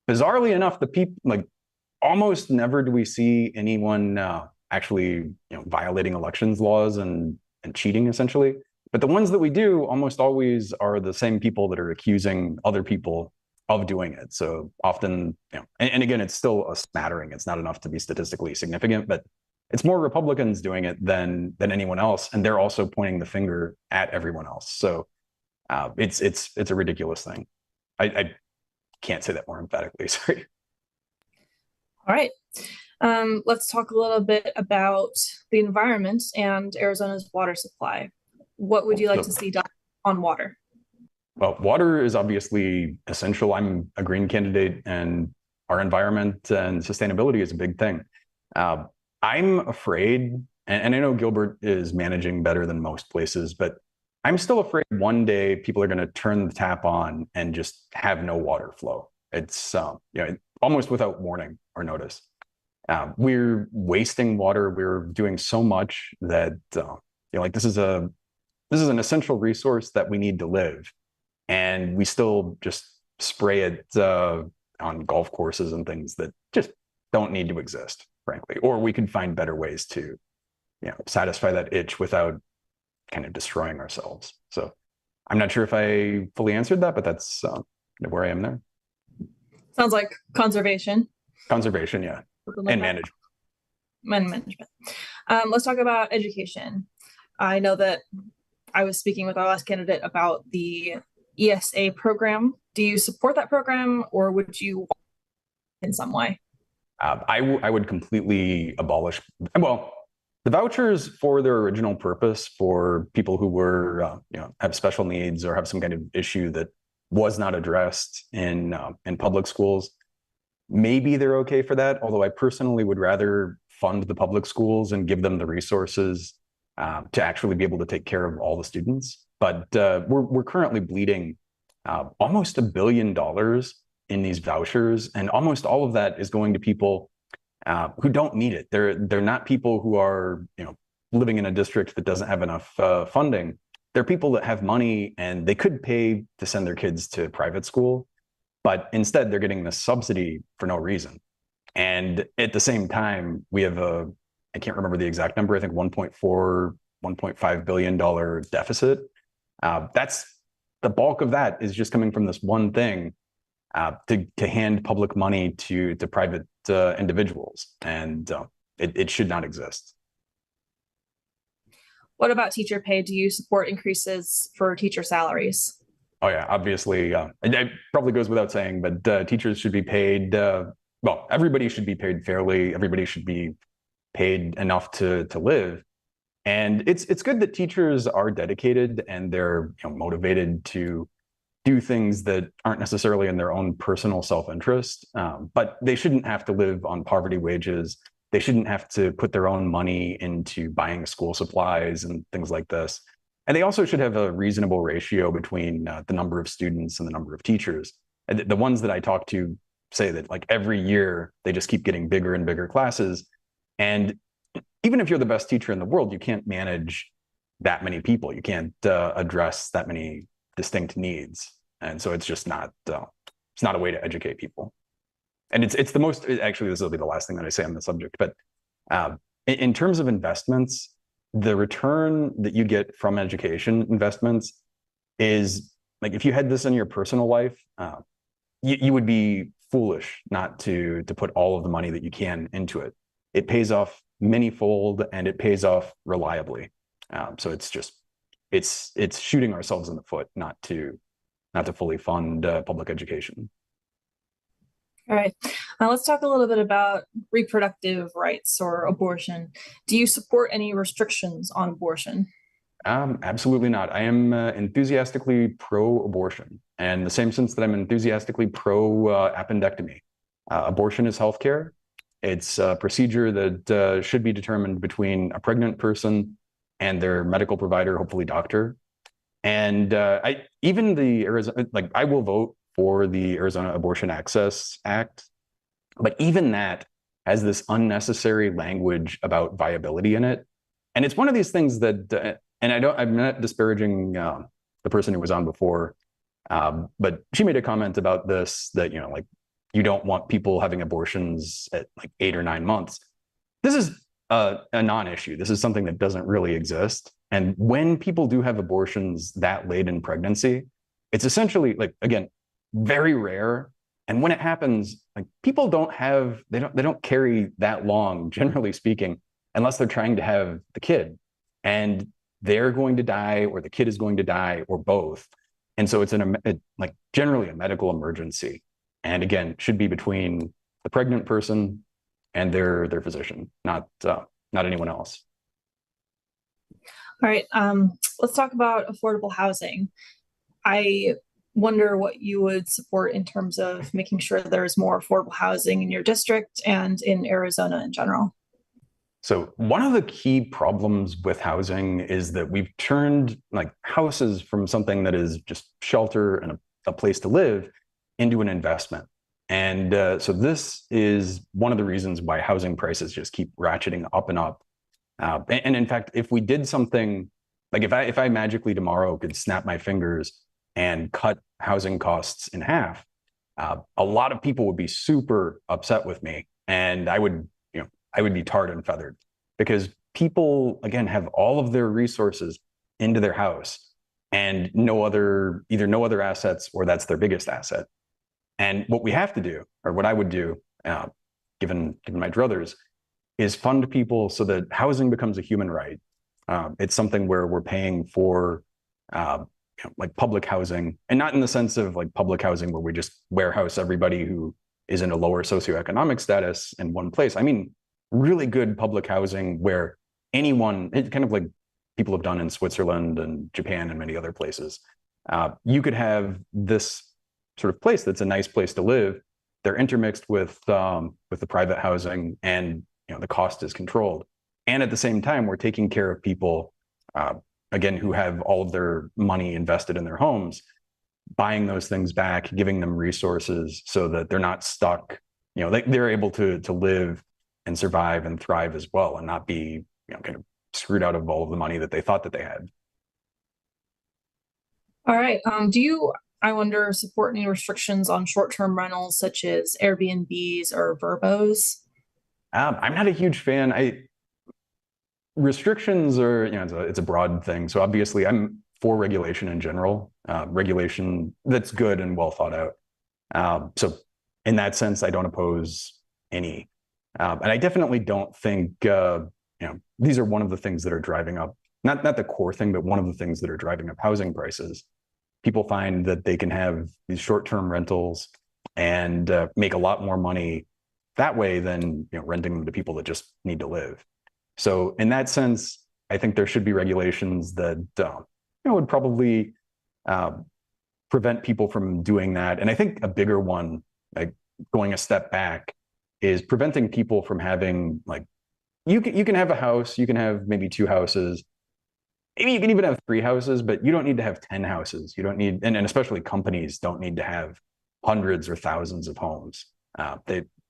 bizarrely enough, the people, like, almost never do we see anyone actually, you know, violating elections laws and cheating, essentially. But the ones that we do almost always are the same people that are accusing other people of doing it. So often, you know, and again, it's still a smattering. It's not enough to be statistically significant, but it's more Republicans doing it than anyone else, and they're also pointing the finger at everyone else. So it's a ridiculous thing. I can't say that more emphatically. Sorry. All right. Let's talk a little bit about the environment and Arizona's water supply. What would you like to see done on water? Well, water is obviously essential. I'm a green candidate, and our environment and sustainability is a big thing. I'm afraid, and I know Gilbert is managing better than most places, but I'm still afraid one day people are going to turn the tap on and just have no water flow. It's you know, almost without warning or notice. We're wasting water. We're doing so much that you know, like this is an essential resource that we need to live. And we still just spray it on golf courses and things that just don't need to exist, frankly. Or we could find better ways to, you know, satisfy that itch without kind of destroying ourselves. So I'm not sure if I fully answered that, but that's where I am there. Sounds like conservation. Conservation, yeah, and management. Management. Let's talk about education. I know that I was speaking with our last candidate about the ESA program. Do you support that program, or would you in some way? I would completely abolish, well, the vouchers for their original purpose for people who were, have special needs or have some kind of issue that was not addressed in public schools. Maybe they're okay for that, although I personally would rather fund the public schools and give them the resources to actually be able to take care of all the students. But we're currently bleeding almost $1 billion in these vouchers, and almost all of that is going to people who don't need it. They're not people who are living in a district that doesn't have enough funding. They're people that have money and they could pay to send their kids to private school, but instead they're getting this subsidy for no reason. And at the same time, we have I can't remember the exact number, I think $1.5 billion deficit. That's the bulk of that is just coming from this one thing, to hand public money to private individuals, and it should not exist. What about teacher pay? Do you support increases for teacher salaries? Oh yeah, obviously, it probably goes without saying, but teachers should be paid. Well, everybody should be paid fairly. Everybody should be paid enough to live. And it's good that teachers are dedicated and they're motivated to do things that aren't necessarily in their own personal self-interest, but they shouldn't have to live on poverty wages. They shouldn't have to put their own money into buying school supplies and things like this. And they also should have a reasonable ratio between the number of students and the number of teachers. And the ones that I talk to say that like every year they just keep getting bigger and bigger classes. And even if you're the best teacher in the world, you can't manage that many people. You can't address that many distinct needs. And so it's just not, it's not a way to educate people. And it's the most, actually, this will be the last thing that I say on the subject, but in terms of investments, the return that you get from education investments is like, if you had this in your personal life, you would be foolish not to put all of the money that you can into it. It pays off manyfold and it pays off reliably. So it's just, it's shooting ourselves in the foot not to fully fund public education. All right, now let's talk a little bit about reproductive rights or abortion. Do you support any restrictions on abortion? Absolutely not. I am enthusiastically pro-abortion, and the same sense that I'm enthusiastically pro-appendectomy. Abortion is healthcare. It's a procedure that should be determined between a pregnant person and their medical provider, hopefully doctor. And even the Arizona, like I will vote for the Arizona Abortion Access Act, but even that has this unnecessary language about viability in it. And it's one of these things that, and I'm not disparaging the person who was on before, but she made a comment about this, that, like, you don't want people having abortions at like 8 or 9 months. This is a non-issue. This is something that doesn't really exist. And when people do have abortions that late in pregnancy, it's essentially, like, again, very rare. And when it happens, like, people they don't carry that long, generally speaking, unless they're trying to have the kid, and they're going to die, or the kid is going to die, or both. And so it's like generally a medical emergency. And again, should be between the pregnant person and their physician, not anyone else. All right, let's talk about affordable housing. I wonder what you would support in terms of making sure there's more affordable housing in your district and in Arizona in general. So one of the key problems with housing is that we've turned like houses from something that is just shelter and a place to live into an investment. And so this is one of the reasons why housing prices just keep ratcheting up and up. And in fact, if we did something, like if I magically tomorrow could snap my fingers and cut housing costs in half, a lot of people would be super upset with me, and I would be tarred and feathered, because people, again, have all of their resources into their house and either no other assets, or that's their biggest asset. And what we have to do, or what I would do, given my druthers, is fund people so that housing becomes a human right. It's something where we're paying for like public housing, and not in the sense of like public housing where we just warehouse everybody who is in a lower socioeconomic status in one place. I mean, really good public housing where anyone, it kind of like people have done in Switzerland and Japan and many other places. You could have this sort of place that's a nice place to live. They're intermixed with the private housing, and the cost is controlled. And at the same time, we're taking care of people, again, who have all of their money invested in their homes, buying those things back, giving them resources so that they're not stuck. They're able to live and survive and thrive as well, and not be kind of screwed out of all of the money that they thought that they had. All right. Do you, I wonder, support any restrictions on short-term rentals such as Airbnbs or Verbos? I'm not a huge fan. Restrictions are, it's a broad thing. So obviously I'm for regulation in general, regulation that's good and well thought out. So in that sense, I don't oppose any. And I definitely don't think, these are one of the things that are driving up, not the core thing, but one of the things that are driving up housing prices. People find that they can have these short-term rentals and make a lot more money that way than renting them to people that just need to live. So in that sense, I think there should be regulations that would probably prevent people from doing that. And I think a bigger one, like going a step back, is preventing people from having, like, you can have a house, you can have maybe 2 houses, maybe you can even have 3 houses, but you don't need to have 10 houses. You don't need, and especially companies don't need to have hundreds or thousands of homes.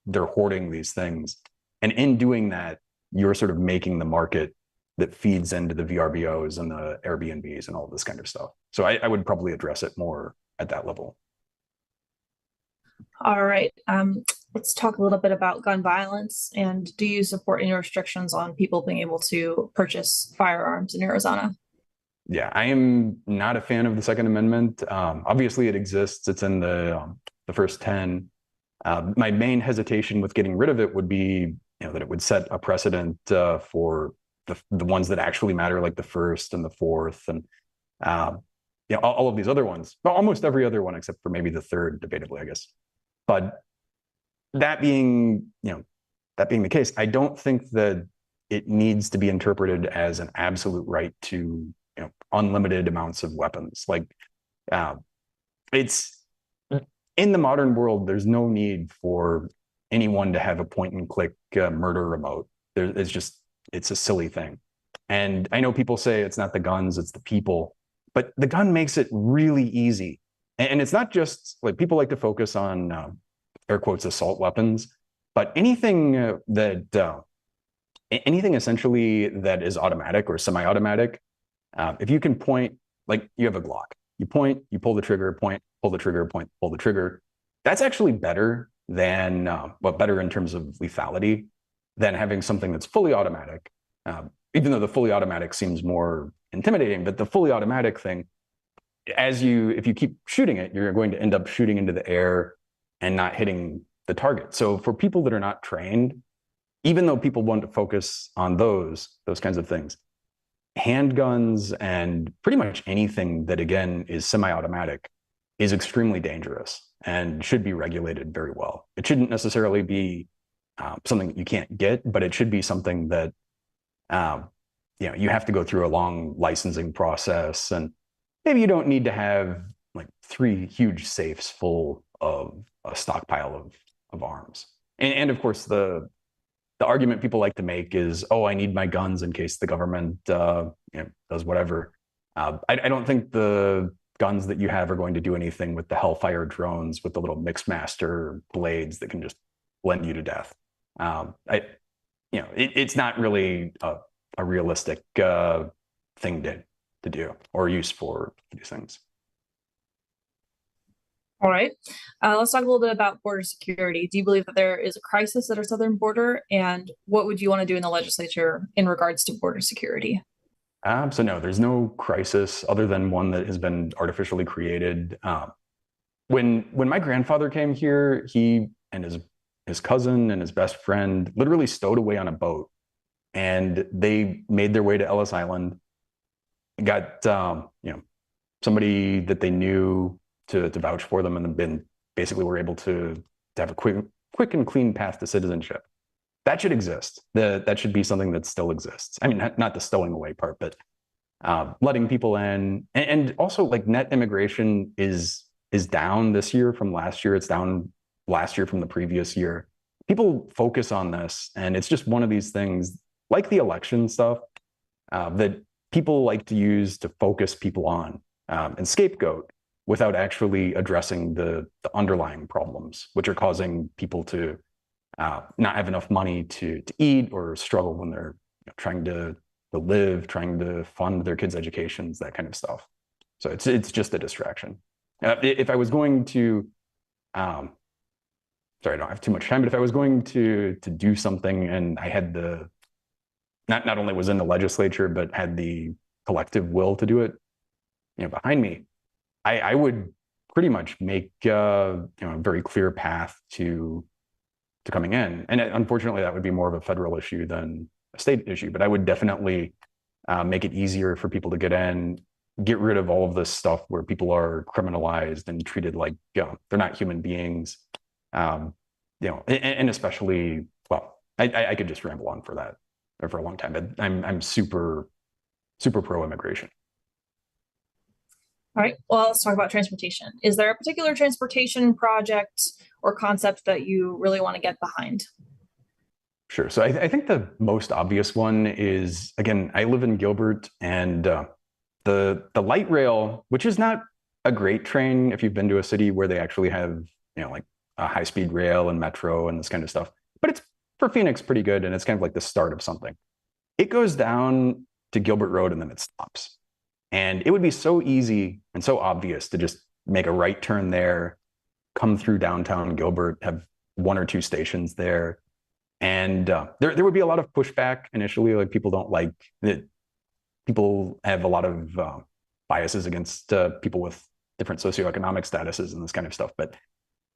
They're hoarding these things. And in doing that, you're sort of making the market that feeds into the VRBOs and the Airbnbs and all this kind of stuff. So I would probably address it more at that level. All right. Let's talk a little bit about gun violence. And do you support any restrictions on people being able to purchase firearms in Arizona? Yeah, I am not a fan of the Second Amendment. Obviously, it exists. It's in the first 10. My main hesitation with getting rid of it would be, that it would set a precedent for the ones that actually matter, like the first and the fourth, and all of these other ones. Well, almost every other one except for maybe the third, debatably, I guess. But that being the case, I don't think that it needs to be interpreted as an absolute right to unlimited amounts of weapons. Like, it's in the modern world, there's no need for anyone to have a point and click murder remote. It's a silly thing. And I know people say it's not the guns, it's the people, but the gun makes it really easy. And it's not just, like, people like to focus on air quotes assault weapons, but anything anything essentially that is automatic or semi-automatic. If you can point, like you have a Glock, you point, you pull the trigger, point, pull the trigger, point, pull the trigger. That's actually better than, better in terms of lethality than having something that's fully automatic. Even though the fully automatic seems more intimidating, but the fully automatic thing, if you keep shooting it, you're going to end up shooting into the air and not hitting the target. So for people that are not trained, even though people want to focus on those kinds of things, handguns and pretty much anything that, again, is semi-automatic is extremely dangerous and should be regulated very well. It shouldn't necessarily be something that you can't get, but it should be something that you have to go through a long licensing process, and maybe you don't need to have like 3 huge safes full of a stockpile of arms. And of course, the argument people like to make is, oh, I need my guns in case the government does whatever. I don't think the guns that you have are going to do anything with the Hellfire drones with the little Mixmaster blades that can just blend you to death. It's not really a realistic thing to do or use for these things. All right. Let's talk a little bit about border security. Do you believe that there is a crisis at our southern border? And what would you want to do in the legislature in regards to border security? So no, there's no crisis other than one that has been artificially created. When my grandfather came here, he and his cousin and his best friend literally stowed away on a boat, and they made their way to Ellis Island, got somebody that they knew to vouch for them, and then basically were able to to have a quick and clean path to citizenship. That should exist. That should be something that still exists. I mean, not the stowing away part, but letting people in, and also like net immigration is down this year from last year. It's down last year from the previous year. People focus on this, and it's just one of these things, like the election stuff, that people like to use to focus people on and scapegoat without actually addressing the underlying problems, which are causing people to not have enough money to eat or struggle when they're trying to live, trying to fund their kids' educations, that kind of stuff. So it's just a distraction. If I was going to, sorry, I don't have too much time, but if I was going to do something and I had not only was in the legislature, but had the collective will to do it, behind me, I would pretty much make a very clear path to coming in. And unfortunately, that would be more of a federal issue than a state issue, but I would definitely make it easier for people to get in, get rid of all of this stuff where people are criminalized and treated like they're not human beings. And especially, well, I could just ramble on for that for a long time, but I'm super pro immigration. All right, well, let's talk about transportation. Is there a particular transportation project or concept that you really want to get behind? Sure. So I think the most obvious one is, again, I live in Gilbert, and the light rail, which is not a great train if you've been to a city where they actually have, like a high-speed rail and metro and this kind of stuff, but it's for Phoenix pretty good, and it's kind of like the start of something. It goes down to Gilbert Road and then it stops. And it would be so easy and so obvious to just make a right turn there, come through downtown Gilbert, have one or two stations there. And there would be a lot of pushback initially. Like, people don't like it. People have a lot of biases against people with different socioeconomic statuses and this kind of stuff. But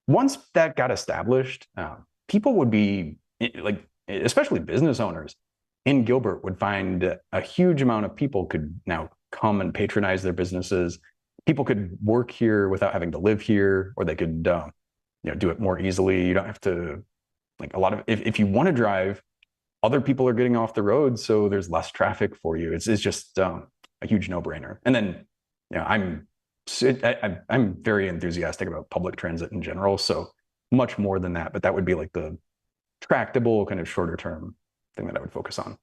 once that got established, people would be like, especially business owners in Gilbert would find a huge amount of people could now come and patronize their businesses. People could work here without having to live here, or they could do it more easily. You don't have to, like, a lot of, if you want to drive, other people are getting off the road, so there's less traffic for you. It's just a huge no-brainer. And then I'm very enthusiastic about public transit in general, so much more than that, but that would be like the tractable kind of shorter term thing that I would focus on.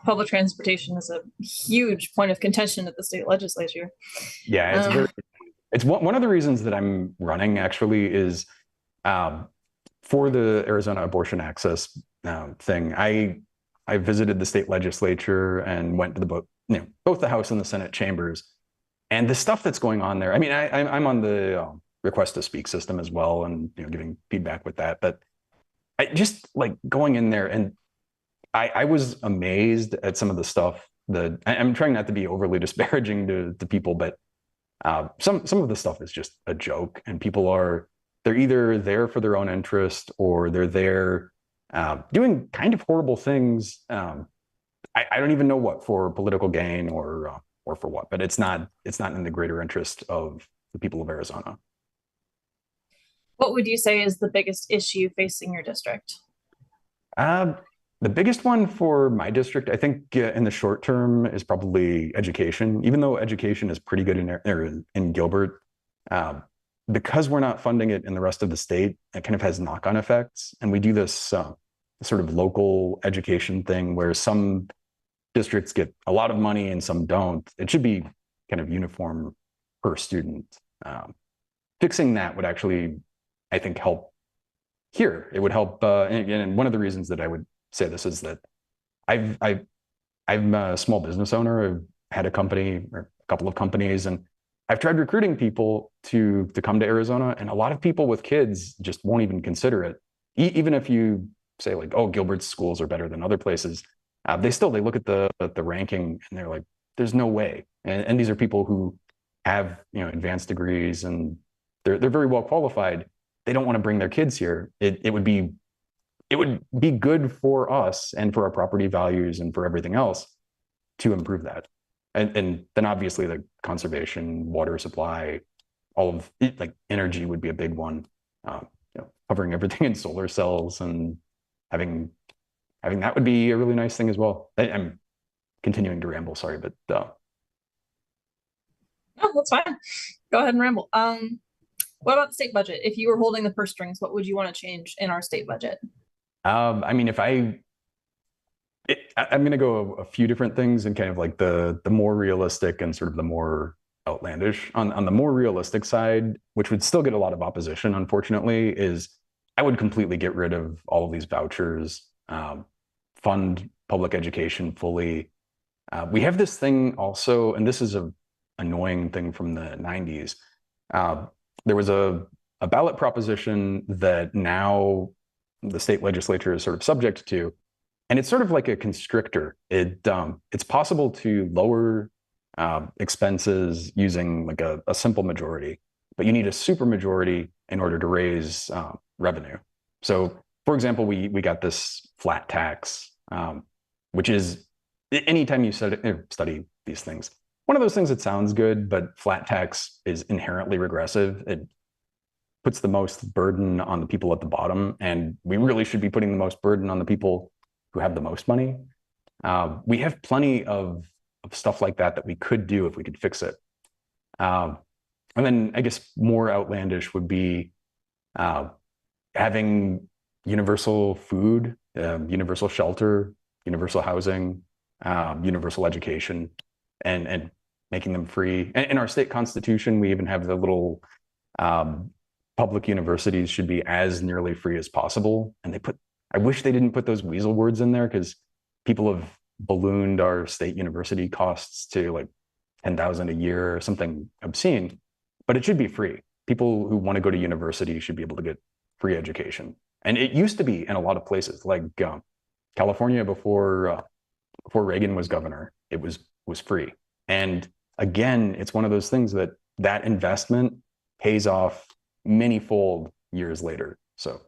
Public transportation is a huge point of contention at the state legislature. Yeah, it's one of the reasons that I'm running, actually, is for the Arizona abortion access thing. I visited the state legislature and went to both the House and the Senate chambers, and the stuff that's going on there. I mean, I'm on the request to speak system as well, and giving feedback with that. But I just like going in there, and I was amazed at some of the stuff that I'm trying not to be overly disparaging to people, but some of the stuff is just a joke, and they're either there for their own interest, or they're there doing kind of horrible things. I don't even know what, for political gain or for what, but it's not in the greater interest of the people of Arizona. What would you say is the biggest issue facing your district? The biggest one for my district, I think, in the short term, is probably education. Even though education is pretty good in Gilbert, because we're not funding it in the rest of the state, it kind of has knock-on effects. And we do this sort of local education thing where some districts get a lot of money and some don't. It should be kind of uniform per student. Fixing that would actually, I think, help here. It would help. And one of the reasons that I would say this is that I'm a small business owner. I've had a company or a couple of companies, and I've tried recruiting people to come to Arizona, and a lot of people with kids just won't even consider it. Even if you say, like, oh, Gilbert's schools are better than other places, they look at the ranking and they're like, there's no way. And these are people who have advanced degrees, and they're very well qualified. They don't want to bring their kids here. It would be good for us and for our property values and for everything else to improve that. And then obviously the conservation, water supply, all of it, like energy would be a big one. covering everything in solar cells and having that would be a really nice thing as well. I'm continuing to ramble, sorry, but Oh, that's fine. Go ahead and ramble. What about the state budget? If you were holding the purse strings, what would you want to change in our state budget? I mean, I'm going to go a few different things and kind of like the more realistic and sort of the more outlandish. On the more realistic side, which would still get a lot of opposition, unfortunately, is I would completely get rid of all of these vouchers, fund public education fully. We have this thing also, and this is a annoying thing from the 90s. There was a ballot proposition that now the state legislature is sort of subject to, and it's sort of like a constrictor. It's possible to lower expenses using like a simple majority, but you need a super majority in order to raise revenue. So, for example, we got this flat tax, which is anytime you study these things, one of those things that sounds good, but flat tax is inherently regressive. It puts the most burden on the people at the bottom, and we really should be putting the most burden on the people who have the most money. We have plenty of stuff like that we could do if we could fix it. And then I guess more outlandish would be having universal food, universal shelter, universal housing, universal education, and making them free. And in our state constitution, we even have the little public universities should be as nearly free as possible. And I wish they didn't put those weasel words in there, because people have ballooned our state university costs to like $10,000 a year or something obscene, but it should be free. People who want to go to university should be able to get free education. And it used to be in a lot of places, like California before Reagan was governor, it was free. And again, it's one of those things that investment pays off many-fold years later. So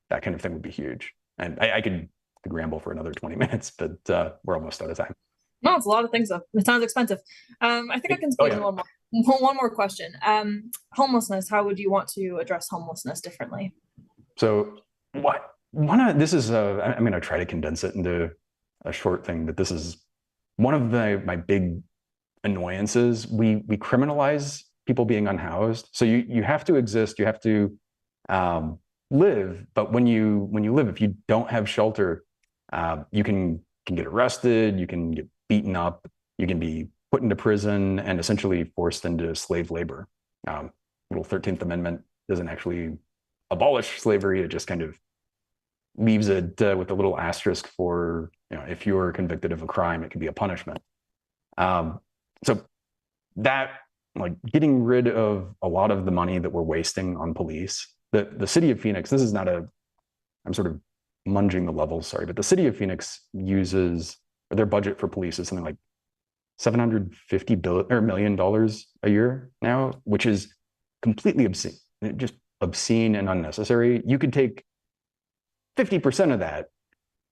that kind of thing would be huge. And I could ramble for another 20 minutes, but we're almost out of time. No, it's a lot of things though. It sounds expensive. I think I can squeeze in one more question. Homelessness, how would you want to address homelessness differently? So I'm going to try to condense it into a short thing, but this is one of my big annoyances. We criminalize people being unhoused. So you have to exist, you have to live, but when you live, if you don't have shelter, you can get arrested, you can get beaten up, you can be put into prison and essentially forced into slave labor. Little 13th Amendment doesn't actually abolish slavery, it just kind of leaves it with a little asterisk for, if you're convicted of a crime, it could be a punishment. So that, like, getting rid of a lot of the money that we're wasting on police, the city of Phoenix, this is not I'm sort of munging the levels, sorry, but the city of Phoenix uses, their budget for police is something like $750 million a year now, which is completely obscene, just obscene and unnecessary. You could take 50% of that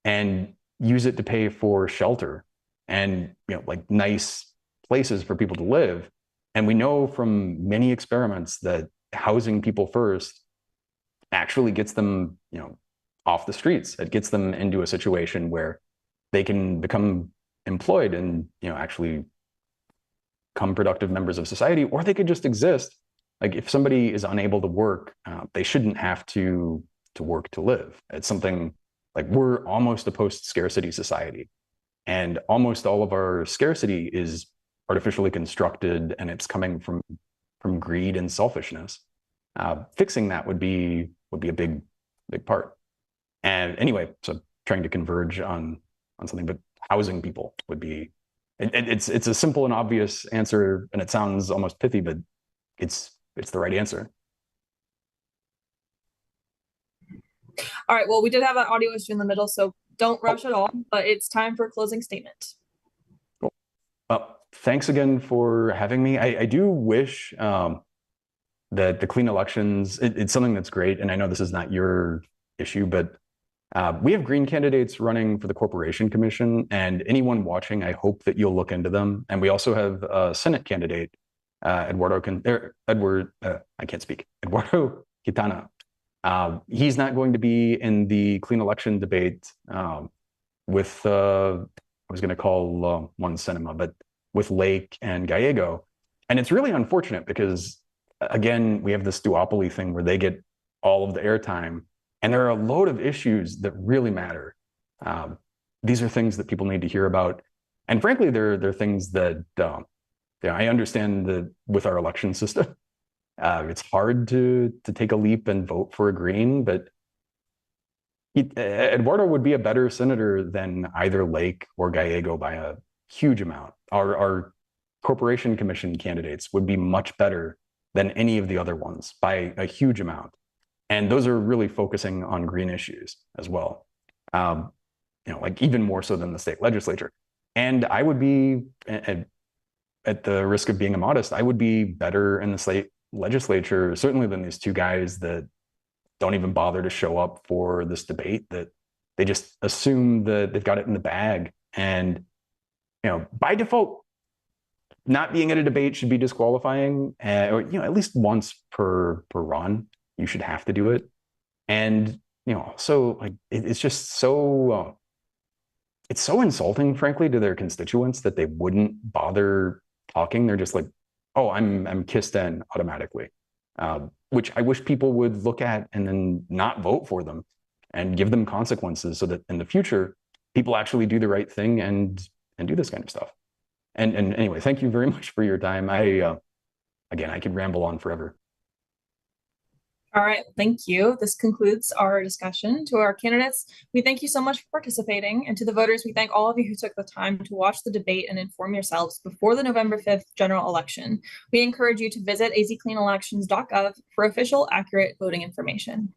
and use it to pay for shelter and, like, nice places for people to live. And we know from many experiments that housing people first actually gets them, off the streets. It gets them into a situation where they can become employed and, actually become productive members of society, or they could just exist. Like, if somebody is unable to work, they shouldn't have to work to live. It's something like, we're almost a post-scarcity society, and almost all of our scarcity is artificially constructed, and it's coming from greed and selfishness. Fixing that would be a big part. And anyway, so trying to converge on something, but housing people would be, it's a simple and obvious answer, and it sounds almost pithy, but it's the right answer. All right, well, we did have an audio issue in the middle, so don't rush at all, but it's time for a closing statement. Cool. Thanks again for having me. I do wish that the clean elections, it's something that's great, and I know this is not your issue, but we have Green candidates running for the Corporation Commission, and anyone watching, I hope that you'll look into them. And we also have a Senate candidate, Eduardo Quintana. He's not going to be in the clean election debate with, I was going to call one Cinema, but with Lake and Gallego. And it's really unfortunate because, again, we have this duopoly thing where they get all of the airtime. And there are a load of issues that really matter. These are things that people need to hear about. And frankly, they're things that I understand that with our election system, it's hard to take a leap and vote for a Green, but Eduardo would be a better senator than either Lake or Gallego by a huge amount. Our Corporation Commission candidates would be much better than any of the other ones by a huge amount. And those are really focusing on green issues as well. Like even more so than the state legislature. And I would be, at the risk of being immodest, I would be better in the state legislature, certainly than these two guys that don't even bother to show up for this debate, that they just assume that they've got it in the bag. And, by default, not being at a debate should be disqualifying, or, at least once per run, you should have to do it. And, so like, it's just so, it's so insulting, frankly, to their constituents that they wouldn't bother talking. They're just like, oh, I'm kissed in automatically, which I wish people would look at and then not vote for them and give them consequences so that in the future, people actually do the right thing and do this kind of stuff. And anyway, thank you very much for your time. Again, I could ramble on forever. All right, thank you. This concludes our discussion. To our candidates, we thank you so much for participating. And to the voters, we thank all of you who took the time to watch the debate and inform yourselves before the November 5th general election. We encourage you to visit azcleanelections.gov for official, accurate voting information.